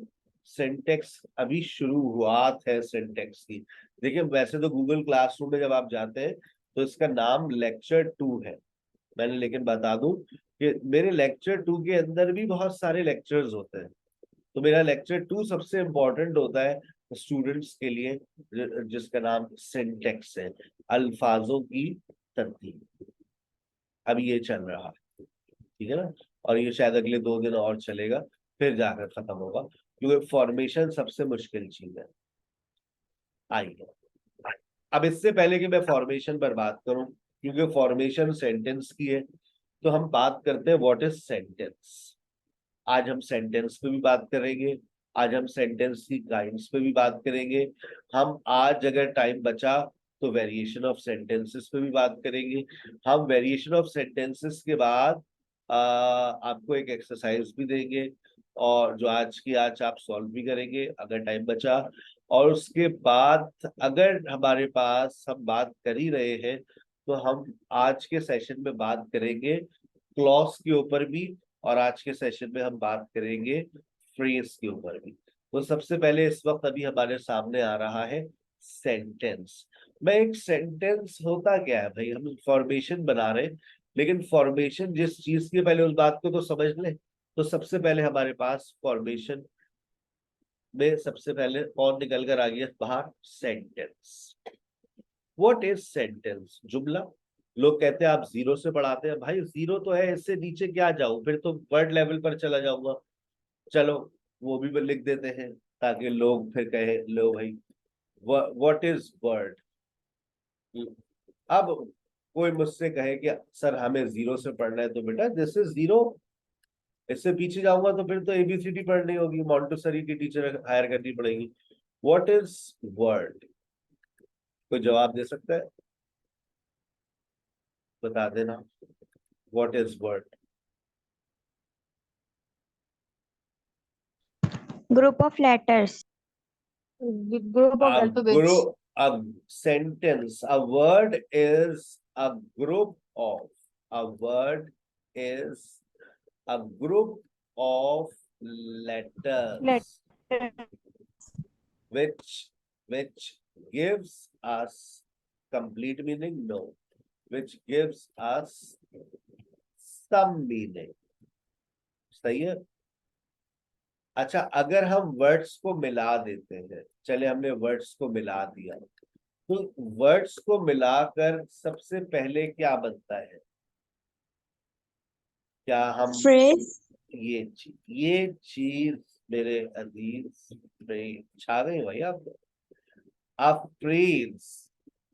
सिंटेक्स अभी शुरुआत है सिंटेक्स की। देखिए वैसे तो गूगल क्लासरूम में जब आप जाते हैं तो इसका नाम लेक्चर 2 है, मैंने लेकिन बता दूं कि मेरे लेक्चर 2 के अंदर भी बहुत सारे लेक्चर्स होते हैं। तो मेरा लेक्चर 2 सबसे इम्पोर्टेंट होता है स्टूडेंट्स के लिए, जिसका नाम सिंटेक्स है, अल्फाजों की तरतीब। अभी ये चल रहा है, ठीक है ना? और ये शायद अगले 2 दिन और चलेगा, फिर जाकर खत्म होगा, क्योंकि फॉर्मेशन सबसे मुश्किल चीज है। आइए, अब इससे पहले कि मैं फॉर्मेशन पर बात करूं, क्योंकि फॉर्मेशन सेंटेंस की है, तो हम बात करते हैं व्हाट इज सेंटेंस। आज हम सेंटेंस पे भी बात करेंगे, आज हम सेंटेंस की काइंड्स पे भी बात करेंगे। हम आज अगर टाइम बचा तो वेरिएशन ऑफ सेंटेंसेस पे भी बात करेंगे। हम वेरिएशन ऑफ सेंटेंसेस के बाद आपको एक एक्सरसाइज भी देंगे, और जो आज की आज आप सॉल्व भी करेंगे अगर टाइम बचा। और उसके बाद अगर हमारे पास, हम बात कर ही रहे हैं, तो हम आज के सेशन में बात करेंगे क्लॉज के ऊपर भी, और आज के सेशन में हम बात करेंगे फ्रेज के ऊपर भी। तो सबसे पहले इस वक्त अभी हमारे सामने आ रहा है सेंटेंस। मैं एक सेंटेंस होता क्या है भाई, हम फॉर्मेशन बना रहे हैं, लेकिन फॉर्मेशन जिस चीज की, पहले उस बात को तो समझ ले। तो सबसे पहले हमारे पास फॉर्मेशन में सबसे पहले कौन निकल कर आ गया बाहर? सेंटेंस। What is sentence? जुमला। लोग कहते हैं आप जीरो से पढ़ाते हैं, भाई जीरो तो है, इससे नीचे क्या जाऊं, फिर तो वर्ड लेवल पर चला जाऊंगा। चलो वो भी लिख देते हैं ताकि लोग फिर कहे लो भाई व्हाट इज वर्ड। अब कोई मुझसे कहे कि सर हमें जीरो से पढ़ना है, तो बेटा दिस इज जीरो। इससे पीछे जाऊंगा तो फिर तो एबीसीडी पढ़नी होगी, मॉन्टेसरी की टीचर हायर करनी पड़ेगी। What is word? कोई जवाब दे सकता है? बता देना, what is word? Group of letters. Group of A alphabets. group, a sentence, a word is a group of, a word is a group of letters Letters. which gives us complete meaning? No, which gives us some meaning. सही है? अच्छा, अगर हम words को मिला देते हैं, चले हमने वर्ड्स को मिला दिया, तो वर्ड्स को मिलाकर सबसे पहले क्या बनता है? क्या हम Phrase. ये चीज मेरे अजीज में छा गई भाई आपको। अफ्रीज,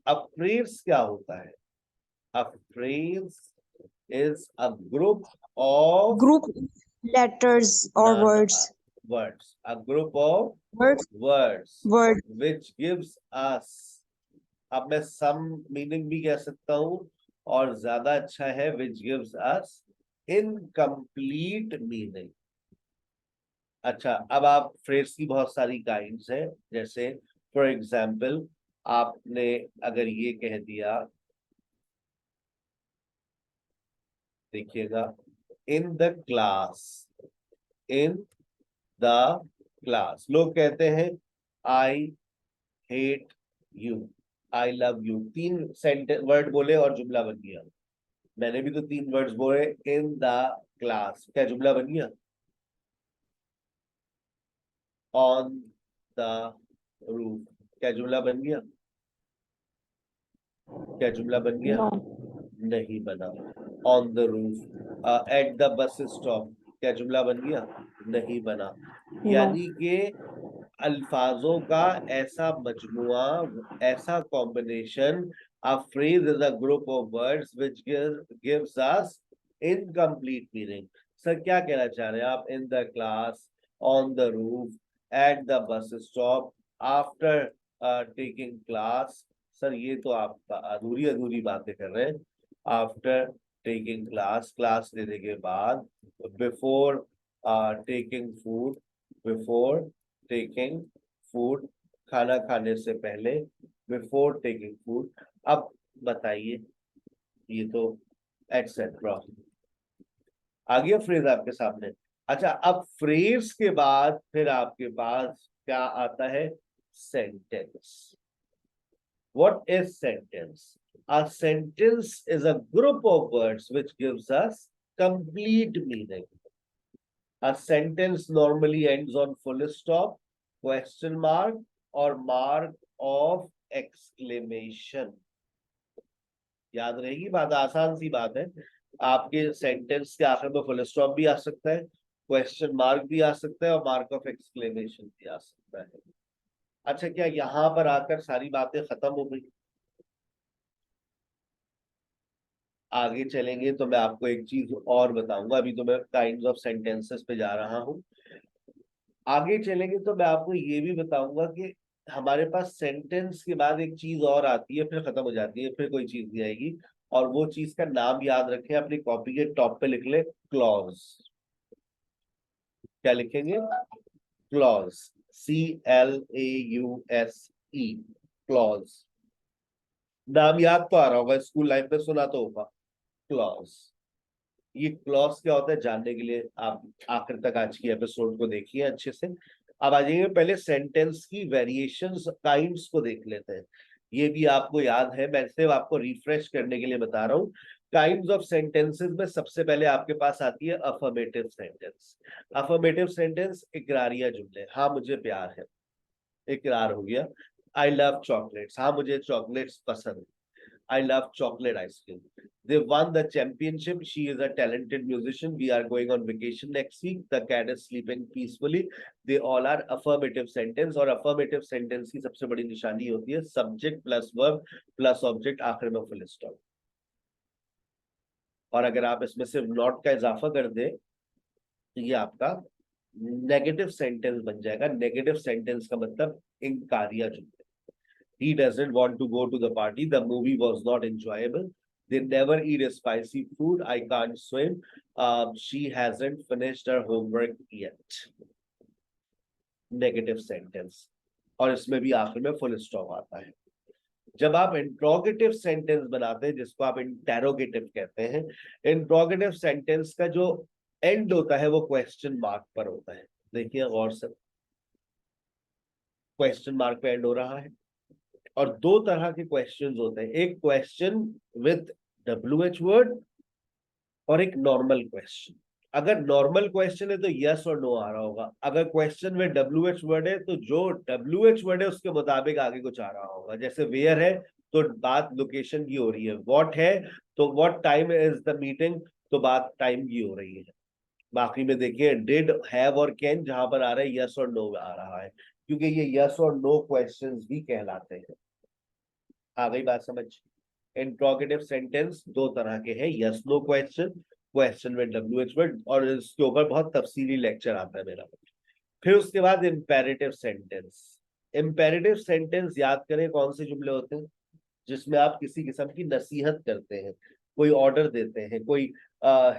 अफ्रीज क्या होता है? Phrase is a group of Group letters or words. words, a group of Words. words Word. which gives us, अब मैं सम मीनिंग भी कह सकता हूं और ज्यादा अच्छा है which gives us incomplete meaning। अच्छा, अब आप फ्रेज की बहुत सारी काइंड्स है, जैसे फॉर एग्जाम्पल आपने अगर ये कह दिया, देखिएगा, in the class, in the class, लोग कहते हैं I hate you, I love you, तीन सेंटेंस वर्ड बोले और जुमला बन गया। मैंने भी तो तीन वर्ड्स बोले, इन द क्लास, क्या जुमला बन गया? ऑन द रूफ, क्या जुमला बन गया? क्या जुमला बन गया? No. नहीं बना। On the roof, at the bus stop, क्या जुमला बन गया? नहीं बना। No. यानी कि अल्फाजों का ऐसा मजमुआ, ऐसा combination, a phrase is a group of words which gives us incomplete meaning। Sir क्या कहना चाह रहे हैं आप? In the class, on the roof, at the bus stop, after taking class. Sir ये तो आप अधूरी अधूरी बातें कर रहे हैं। आफ्टर टेकिंग क्लास, क्लास लेने के बाद, before taking food, before taking food, खाना खाने से पहले, बिफोर टेकिंग फूड। अब बताइए, ये तो एटसेट्रा आ गया फ्रेज आपके सामने। अच्छा, अब फ्रेज के बाद फिर आपके पास क्या आता है? Sentence. What is sentence? A sentence is a group of words which gives us complete meaning. A sentence normally ends on full stop, question mark, or mark of exclamation। याद रहेगी बात, आसान सी बात है। आपके सेंटेंस के आखिर में फुल स्टॉप भी आ सकता है, क्वेश्चन मार्क भी आ सकता है और मार्क ऑफ एक्सक्लेमेशन भी आ सकता है। अच्छा, क्या यहां पर आकर सारी बातें खत्म हो गई? आगे चलेंगे तो मैं आपको एक चीज और बताऊंगा। अभी तो मैं काइंड्स ऑफ सेंटेंसेस पे जा रहा हूं। आगे चलेंगे तो मैं आपको ये भी बताऊंगा कि हमारे पास सेंटेंस के बाद एक चीज और आती है, फिर खत्म हो जाती है, फिर कोई चीज नहीं आएगी। और वो चीज का नाम याद रखें, अपनी कॉपी के टॉप पे लिख ले, क्लॉज। क्या लिखेंगे? Clause, CLAUSE, clause. नाम याद तो आ रहा होगा, स्कूल लाइफ में सुना तो होगा, क्लॉज। ये क्लॉज क्या होता है जानने के लिए आप आखिर तक आज की एपिसोड को देखिए अच्छे से। अब आ जाइए, पहले सेंटेंस की वेरिएशंस, काइंड्स को देख लेते हैं। ये भी आपको याद है, मैं सिर्फ आपको रिफ्रेश करने के लिए बता रहा हूँ। काइंड्स ऑफ सेंटेंसेस में सबसे पहले आपके पास आती है अफर्मेटिव सेंटेंस। अफर्मेटिव सेंटेंस इकरारिया जुमले, हाँ मुझे प्यार है, इकरार हो गया। आई लव चॉकलेट्स, हाँ मुझे चॉकलेट्स पसंद है। I love chocolate ice cream. They won the championship. She is a talented musician. We are going on vacation next week. The cat is sleeping peacefully. They all are affirmative sentence, और affirmative sentence की सबसे बड़ी निशानी होती है subject plus verb plus object, आखिर में full stop। और अगर आप इसमें सिर्फ not का इजाफा कर दे तो ये आपका नेगेटिव सेंटेंस बन जाएगा। नेगेटिव सेंटेंस का मतलब इनकारिया जुमले। He doesn't want to go to the party. The movie was not enjoyable. They never eat a spicy food. I can't swim. She hasn't finished her homework yet. Negative sentence। और इसमें भी आखिर में full stop आता है। जब आप interrogative sentence बनाते हैं, जिसको आप इंटेरोगेटिव कहते हैं, इंट्रोगेटिव सेंटेंस का जो एंड होता है वो क्वेश्चन मार्क पर होता है। देखिए गौर से, क्वेश्चन मार्क पे एंड हो रहा है। और दो तरह के क्वेश्चंस होते हैं, एक क्वेश्चन विद WH वर्ड और एक नॉर्मल क्वेश्चन। अगर नॉर्मल क्वेश्चन है तो यस और नो आ रहा होगा। अगर क्वेश्चन में WH वर्ड है तो जो WH वर्ड है उसके मुताबिक आगे कुछ आ रहा होगा। जैसे वेयर है तो बात लोकेशन की हो रही है, व्हाट है तो what time is the meeting, तो बात टाइम की हो रही है। बाकी में देखिए डिड, हैव और कैन जहां पर आ रहा है यस और नो आ रहा है, क्योंकि ये यस और नो क्वेश्चंस भी कहलाते हैं। आ गई बात समझ? इंट्रोगेटिव सेंटेंस दो तरह के हैं, yes no question, question with WH word, और इसके ऊपर बहुत तफसीली लेक्चर आता है मेरा। फिर उसके बाद इम्पेरेटिव सेंटेंस। इम्पेरेटिव सेंटेंस याद करें कौन से जुमले होते हैं जिसमें आप किसी किस्म की नसीहत करते हैं, कोई ऑर्डर देते हैं, कोई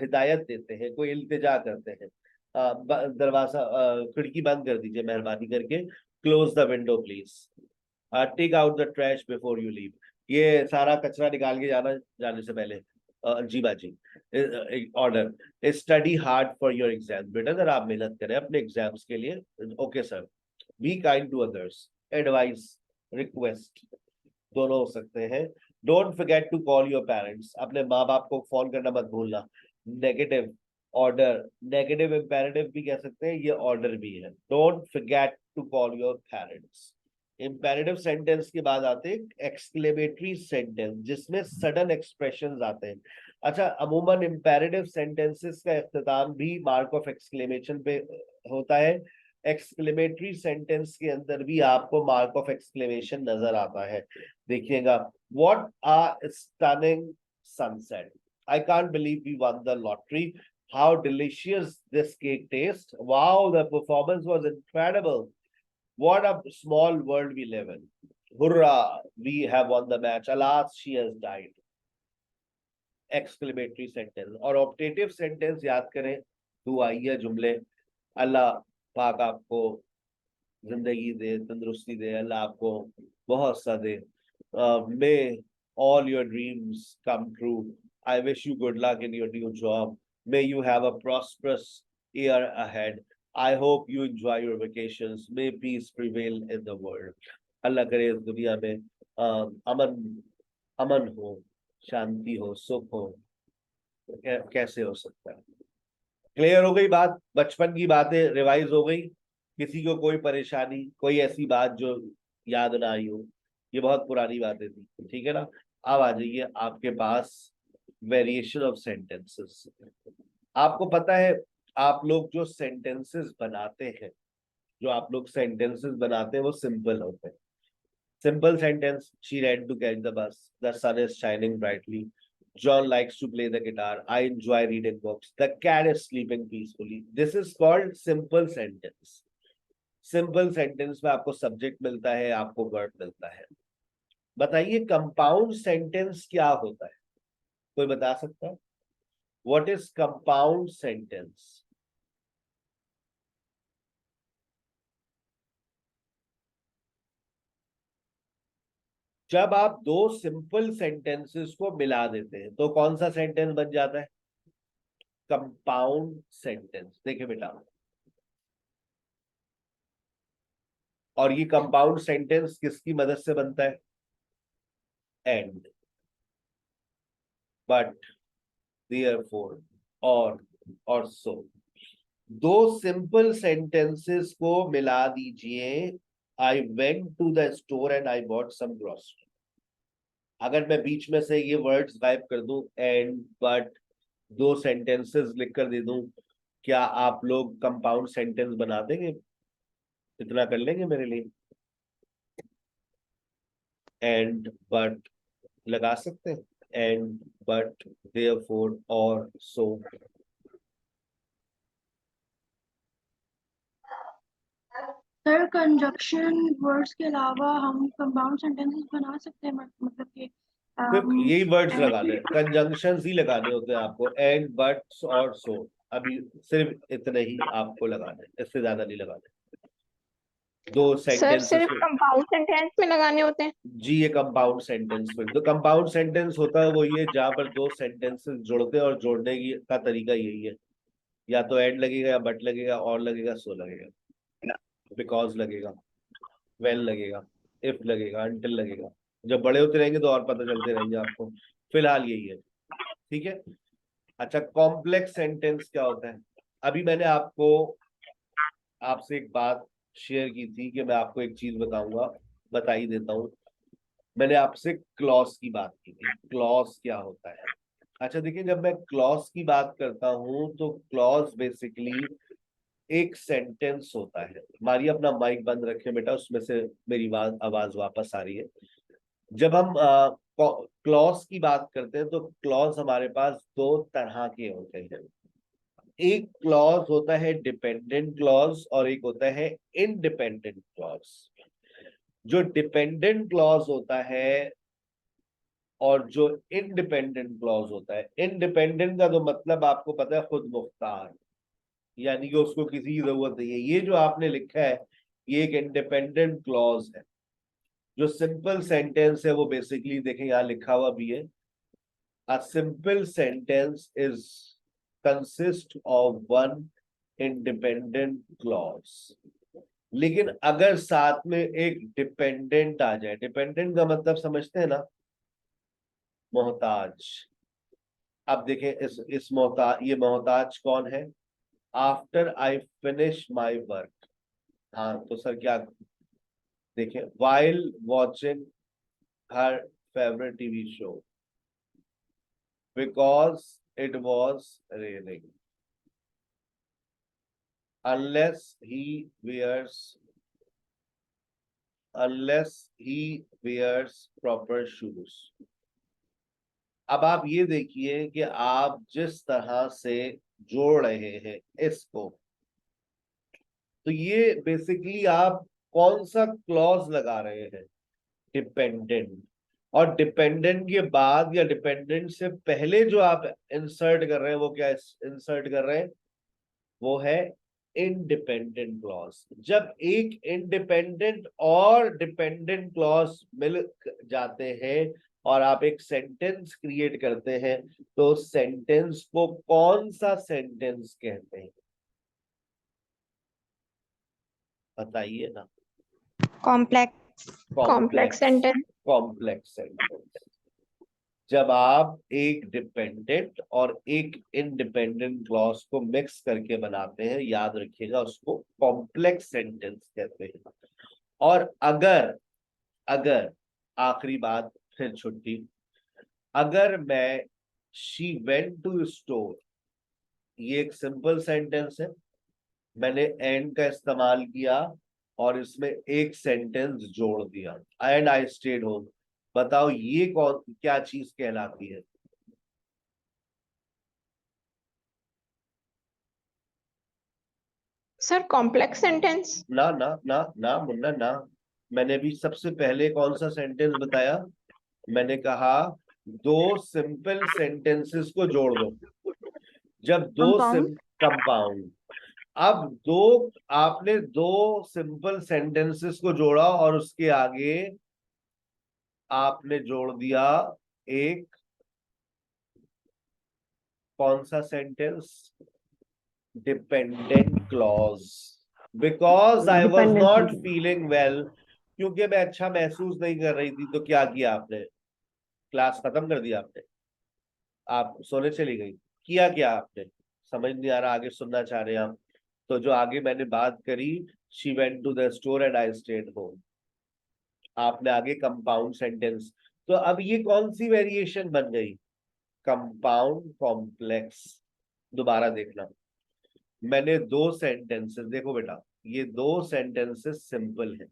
हिदायत देते हैं, कोई इल्तिजा करते हैं। दरवाजा खिड़की बंद कर दीजिए मेहरबानी करके, close the window please, take out the trash before you leave, ये सारा कचरा निकाल के जाना जाने से पहले, जी बाजी, order. Study hard for your exam, बेटा अगर आप मेहनत करें अपने एग्जाम्स के लिए। Okay sir. Be kind to others, advice, request, दोनों हो सकते हैं। Don't forget to call your parents, अपने माँ बाप को फोन करना मत भूलना। नेगेटिव ऑर्डर, नेगेटिव इंपेरेटिव भी कह सकते हैं, ये ऑर्डर भी है। Don't forget to call your parents. Imperative sentence के बाद आते हैं एक्सक्लेमेटरी सेंटेंस, जिसमें सडन एक्सप्रेशंस आते हैं। अच्छा, अमूमन इंपेरेटिव सेंटेंसेस का इख्तिताम भी मार्क ऑफ एक्सक्लेमेशन पे होता है। एक्सक्लेमेटरी सेंटेंस के अंदर भी आपको मार्क ऑफ एक्सक्लेमेशन नजर आता है। देखिएगा, what a stunning sunset, I can't believe we won the lottery, how delicious this cake taste, wow the performance was incredible, what a small world we live in, hurrah we have won the match, alas she has died। Exclamatory sentence. और optative sentence याद करें, दुआइया जुमले, अल्लाह पाक आपको जिंदगी दे, तंदुरुस्ती दे, अल्लाह आपको बहुत सा दे, may all your dreams come true, I wish you good luck in your new job, may you have a prosperous year ahead, I hope you enjoy your vacations, may peace prevail in the world. अल्लाह करे इस दुनिया में अमन अमन हो, शांति हो, सुख हो। कैसे हो सकता है? क्लियर हो गई बात? बचपन की बातें रिवाइज हो गई। किसी को कोई परेशानी, कोई ऐसी बात जो याद ना आई हो? ये बहुत पुरानी बातें थी, ठीक है ना? अब आ जाइए आपके पास वेरिएशन ऑफ सेंटेंसेस। आपको पता है, आप लोग जो सेंटेंसेस बनाते हैं, जो आप लोग सेंटेंसेस बनाते हैं वो सिंपल होते हैं। Simple sentence, she ran to catch the bus, the sun is shining brightly, John likes to play the guitar, I enjoy reading books, the cat is sleeping peacefully, this is called simple sentence। Simple sentence में आपको subject मिलता है, आपको verb मिलता है। बताइए compound sentence क्या होता है? कोई बता सकता है? What is compound sentence? जब आप दो सिंपल सेंटेंसेस को मिला देते हैं तो कौन सा सेंटेंस बन जाता है? Compound sentence. देखिए बेटा, और ये कंपाउंड सेंटेंस किसकी मदद से बनता है? एंड, बट, देयरफॉर, और सो। दो सिंपल सेंटेंसेस को मिला दीजिए, I went to the store and I bought some grocery. अगर मैं बीच में से ये वर्ड्स गायब कर दूं, एंड, बट, दो सेंटेंसेस लिख कर दे दूं, क्या आप लोग कंपाउंड सेंटेंस बना देंगे? इतना कर लेंगे मेरे लिए? एंड बट लगा सकते हैं, एंड बट देयरफॉर और सो। सर कंजक्शन वर्ड्स के अलावा हम कंपाउंड सेंटेंसेस बना सकते हैं, मतलब कि सिर्फ यही वर्ड्स लगाने, and- कंजंक्शंस ही लगाने होते हैं आपको, एंड बट और सो। अभी सिर्फ इतने ही आपको लगाने, इससे ज्यादा नहीं लगाने। दो सर सेंटेंसेस सिर्फ कंपाउंड सेंटेंस में लगाने होते हैं? जी, ये कंपाउंड सेंटेंस में, तो कंपाउंड सेंटेंस होता है वो ये जहां पर दो सेंटेंसेस जुड़ते हैं, और जोड़ने की का तरीका यही है, या तो एंड लगेगा, या बट लगेगा, और लगेगा, सो लगेगा, बिकॉज लगेगा, वेल लगेगा, इफ लगेगा, अंटिल लगेगा। जब बड़े होते रहेंगे तो और पता चलते रहेंगे आपको। फिलहाल यही है, ठीक है? अच्छा, कॉम्प्लेक्स सेंटेंस क्या होता है? अभी मैंने आपको आपसे एक बात शेयर की थी कि मैं आपको एक चीज बताऊंगा, बता ही देता हूं। मैंने आपसे क्लॉज की बात की थी। क्लॉज क्या होता है? अच्छा देखिए, जब मैं क्लॉज की बात करता हूं तो क्लॉज बेसिकली एक सेंटेंस होता है। मारिए अपना माइक बंद रखे बेटा, उसमें से मेरी आवाज वापस आ रही है। जब हम क्लॉज की बात करते हैं तो क्लॉज हमारे पास दो तरह के होते हैं। एक क्लॉज होता है डिपेंडेंट क्लॉज और एक होता है इंडिपेंडेंट क्लॉज। जो डिपेंडेंट क्लॉज होता है और जो इंडिपेंडेंट क्लॉज होता है, इंडिपेंडेंट का तो मतलब आपको पता है, खुद मुख्तार, यानी कि उसको किसी की जरूरत नहीं है। ये जो आपने लिखा है ये एक इंडिपेंडेंट क्लॉज है। जो सिंपल सेंटेंस है वो बेसिकली देखें यहाँ लिखा हुआ भी है, a simple sentence is consist of one independent clause. लेकिन अगर साथ में एक डिपेंडेंट आ जाए, डिपेंडेंट का मतलब समझते हैं ना, मोहताज। अब देखें इस मोहताज, ये मोहताज कौन है? After I finish my work. हाँ तो सर क्या, देखें, while watching her favorite TV show because it was raining, unless he wears proper shoes। अब आप ये देखिए कि आप जिस तरह से जोड़ रहे हैं इसको, तो ये बेसिकली आप कौन सा क्लॉज लगा रहे हैं? डिपेंडेंट। और डिपेंडेंट के बाद या डिपेंडेंट से पहले जो आप इंसर्ट कर रहे हैं वो क्या इंसर्ट कर रहे हैं? वो है इंडिपेंडेंट क्लॉज। जब एक इंडिपेंडेंट और डिपेंडेंट क्लॉज मिल जाते हैं और आप एक सेंटेंस क्रिएट करते हैं तो सेंटेंस को कौन सा सेंटेंस कहते हैं? बताइए ना। Complex. Complex sentence. Complex sentence. जब आप एक डिपेंडेंट और एक इंडिपेंडेंट क्लॉज को मिक्स करके बनाते हैं, याद रखिएगा, उसको कॉम्प्लेक्स सेंटेंस कहते हैं। और अगर अगर आखिरी बात, फिर छुट्टी, अगर मैं शी वेंट टू स्टोर, ये एक सिंपल सेंटेंस है, मैंने एंड का इस्तेमाल किया और इसमें एक सेंटेंस जोड़ दिया, एंड आई स्टेड होम। बताओ ये कौन क्या चीज कहलाती है? Sir complex sentence. ना ना ना ना मुन्ना ना। मैंने भी सबसे पहले कौन सा सेंटेंस बताया? मैंने कहा दो सिंपल सेंटेंसेस को जोड़ दो। जब दो Compound. कंपाउंड, अब दो, आपने दो सिंपल सेंटेंसेस को जोड़ा और उसके आगे आपने जोड़ दिया एक, कौन सा sentence? Dependent clause. Because I was not feeling well, क्योंकि मैं अच्छा महसूस नहीं कर रही थी, तो क्या किया आपने? क्लास खत्म कर दिया आपने, आप सोने चली गई। किया क्या आपने? समझ नहीं आ रहा, आगे सुनना चाह रहे हैं आप? तो जो आगे मैंने बात करी, she went to the store and I stayed home, आपने आगे कंपाउंड सेंटेंस। तो अब ये कौन सी वेरिएशन बन गई? Compound complex. दोबारा देखना, मैंने दो सेंटेंसेस, देखो बेटा, ये दो सेंटेंसेस सिंपल है,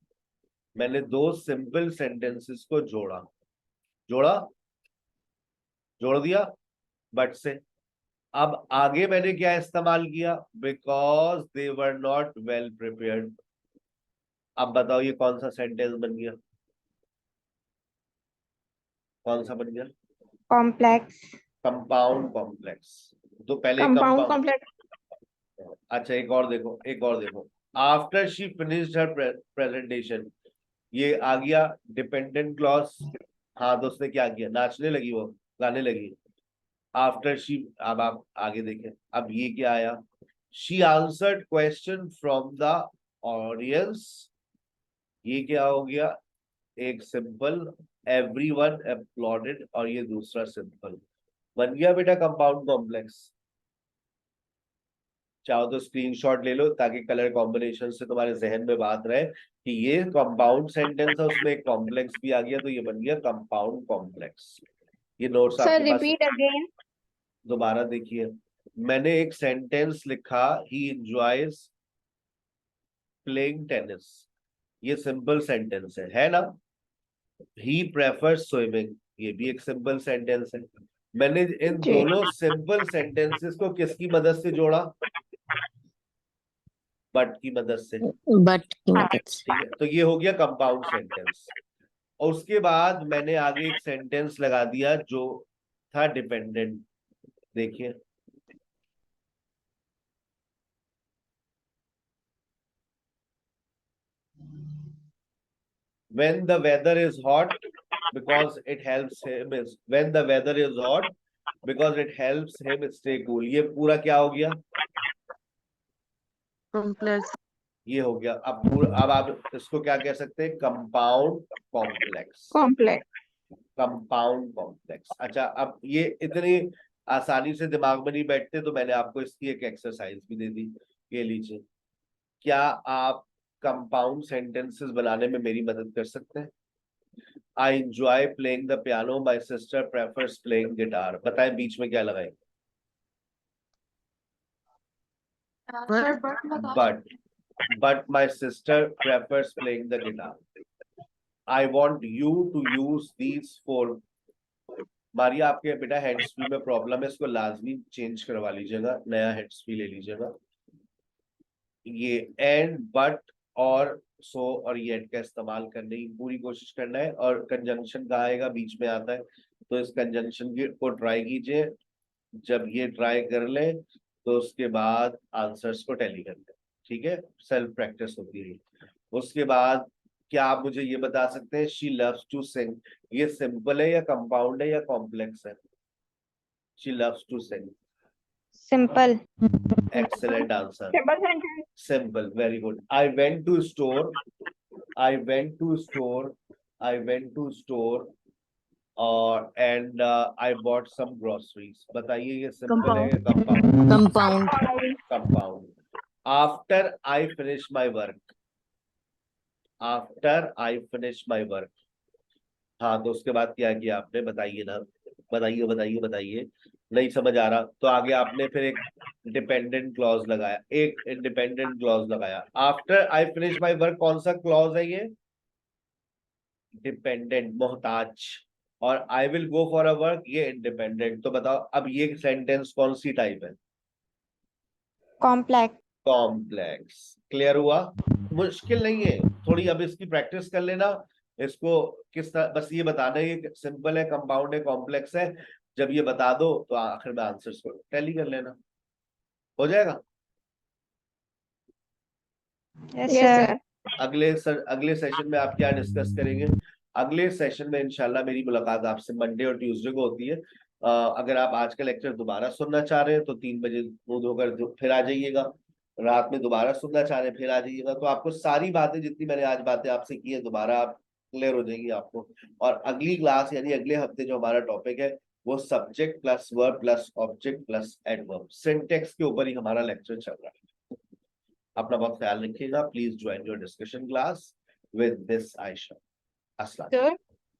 मैंने दो सिंपल सेंटेंसेस को जोड़ा, जोड़ा, जोड़ दिया बट से। अब आगे मैंने क्या इस्तेमाल किया? Because they were not well prepared. अब बताओ ये कौन सा सेंटेंस बन गया? कौन सा बन गया? Complex. Compound complex. तो पहले कंपाउंड कंपाउंड। कॉम्प्लेक्स। अच्छा एक और देखो, एक और देखो, after she finished her presentation, ये आ गया डिपेंडेंट क्लॉज। हाँ तो उसने क्या किया? नाचने लगी, वो गाने लगी। आफ्टर शी, अब आप आगे देखें, अब ये क्या आया? She answered question from the audience, ये क्या हो गया? एक सिंपल, एवरीवन अपलॉडेड, और ये दूसरा सिंपल। बन गया बेटा कंपाउंड कॉम्प्लेक्स। चाहो तो स्क्रीनशॉट ले लो ताकि कलर कॉम्बिनेशन से तुम्हारे जहन में बात रहे कि ये कंपाउंड सेंटेंस है, उसमें एक कॉम्प्लेक्स भी आ गया, तो ये बन गया कंपाउंड कॉम्प्लेक्स। ये नोट्स सर आपके पास? Repeat again. दोबारा देखिए, मैंने एक सेंटेंस लिखा, ही एंजॉयज प्लेइंग टेनिस, ये सिंपल सेंटेंस है ना। ही प्रेफर्स स्विमिंग, ये भी एक सिंपल सेंटेंस है। मैंने इन जी। दोनों सिंपल सेंटेंसेस को किसकी मदद से जोड़ा? बट की मदद से। बट की मदद से। ठीक है, तो ये हो गया कंपाउंड सेंटेंस। और उसके बाद मैंने आगे एक सेंटेंस लगा दिया जो था डिपेंडेंट। देखिए, when the weather is hot because it helps him is when the weather is hot because it helps him stay cool, ये पूरा क्या हो गया? कॉम्प्लेक्स। ये हो गया। अब आप इसको क्या कह सकते हैं? Compound complex. Complex. Compound complex. अच्छा, अब ये इतनी आसानी से दिमाग में नहीं बैठते, तो मैंने आपको इसकी एक एक्सरसाइज भी दे दी, ये लीजिए। क्या आप कंपाउंड सेंटेंसेस बनाने में मेरी मदद कर सकते हैं? I enjoy playing the piano, my sister prefers playing guitar. बताएं बीच में क्या लगाएं? सर बट लगा But my sister prefers playing the guitar. I want you to use these four. Maria, आपके बेटा हेड्स फ्री में प्रॉब्लम है, इसको लाजमी चेंज करवा लीजिएगा, नया हेड्स फ्री ले लीजिएगा। ये एंड, बट और सो और येट का इस्तेमाल करने की पूरी कोशिश करना है। और कंजंक्शन कहाँ आएगा? बीच में आता है, तो इस कंजंक्शन को ट्राई कीजिए। जब ये ट्राई कर ले तो उसके बाद आंसर्स को टैली कर ले। ठीक है, सेल्फ प्रैक्टिस होती है। उसके बाद क्या आप मुझे ये बता सकते हैं, शी लव्स टू सिंग, ये सिंपल है या कंपाउंड है या कॉम्प्लेक्स है? She loves to sing, Simple. Excellent answer, Simple sentence. Simple, very good. I went to store, I went to store, I went to store और and I bought some groceries. बताइए ये simple है या compound? Compound. Compound. After I finish my work, after I finish my work. हाँ, तो उसके बाद क्या किया आपने? बताइए ना, बताइए बताइए बताइए। नहीं समझ आ रहा तो आगे आपने फिर एक डिपेंडेंट क्लॉज लगाया, एक इंडिपेंडेंट क्लॉज लगाया। After I finish my work कौन सा क्लॉज है? ये डिपेंडेंट, मोहताज। और I will go for a work, ये इंडिपेंडेंट। तो बताओ अब ये सेंटेंस कौन सी टाइप है? Complex. कॉम्प्लेक्स। क्लियर हुआ? मुश्किल नहीं है, थोड़ी अब इसकी प्रैक्टिस कर लेना। इसको किस तरह, बस ये बताना है सिंपल है, कंपाउंड है, कॉम्प्लेक्स है। जब ये बता दो तो आखिर में आंसर्स को टैली कर लेना, हो जाएगा। Yes, Yes, sir. sir. अगले सेशन में आप क्या डिस्कस करेंगे? अगले सेशन में इंशाल्लाह मेरी मुलाकात आपसे मंडे और ट्यूसडे को होती है। अगर आप आज का लेक्चर दोबारा सुनना चाह रहे हैं तो 3 बजे मुंह धोकर फिर आ जाइएगा। रात में दोबारा सुनना चाह रहे हैं फिर आ जाइएगा। तो आपको सारी बातें जितनी मैंने आज बातें आपसे की है दोबारा आप क्लियर हो जाएंगी आपको। और अगली क्लास यानी अगले हफ्ते जो हमारा टॉपिक है वो subject plus verb plus object plus adverb, syntax के ऊपर ही हमारा लेक्चर चल रहा है। अपना बहुत ख्याल रखिएगा। Please join your discussion class with this Ayesha. अस्सलाम। Sir.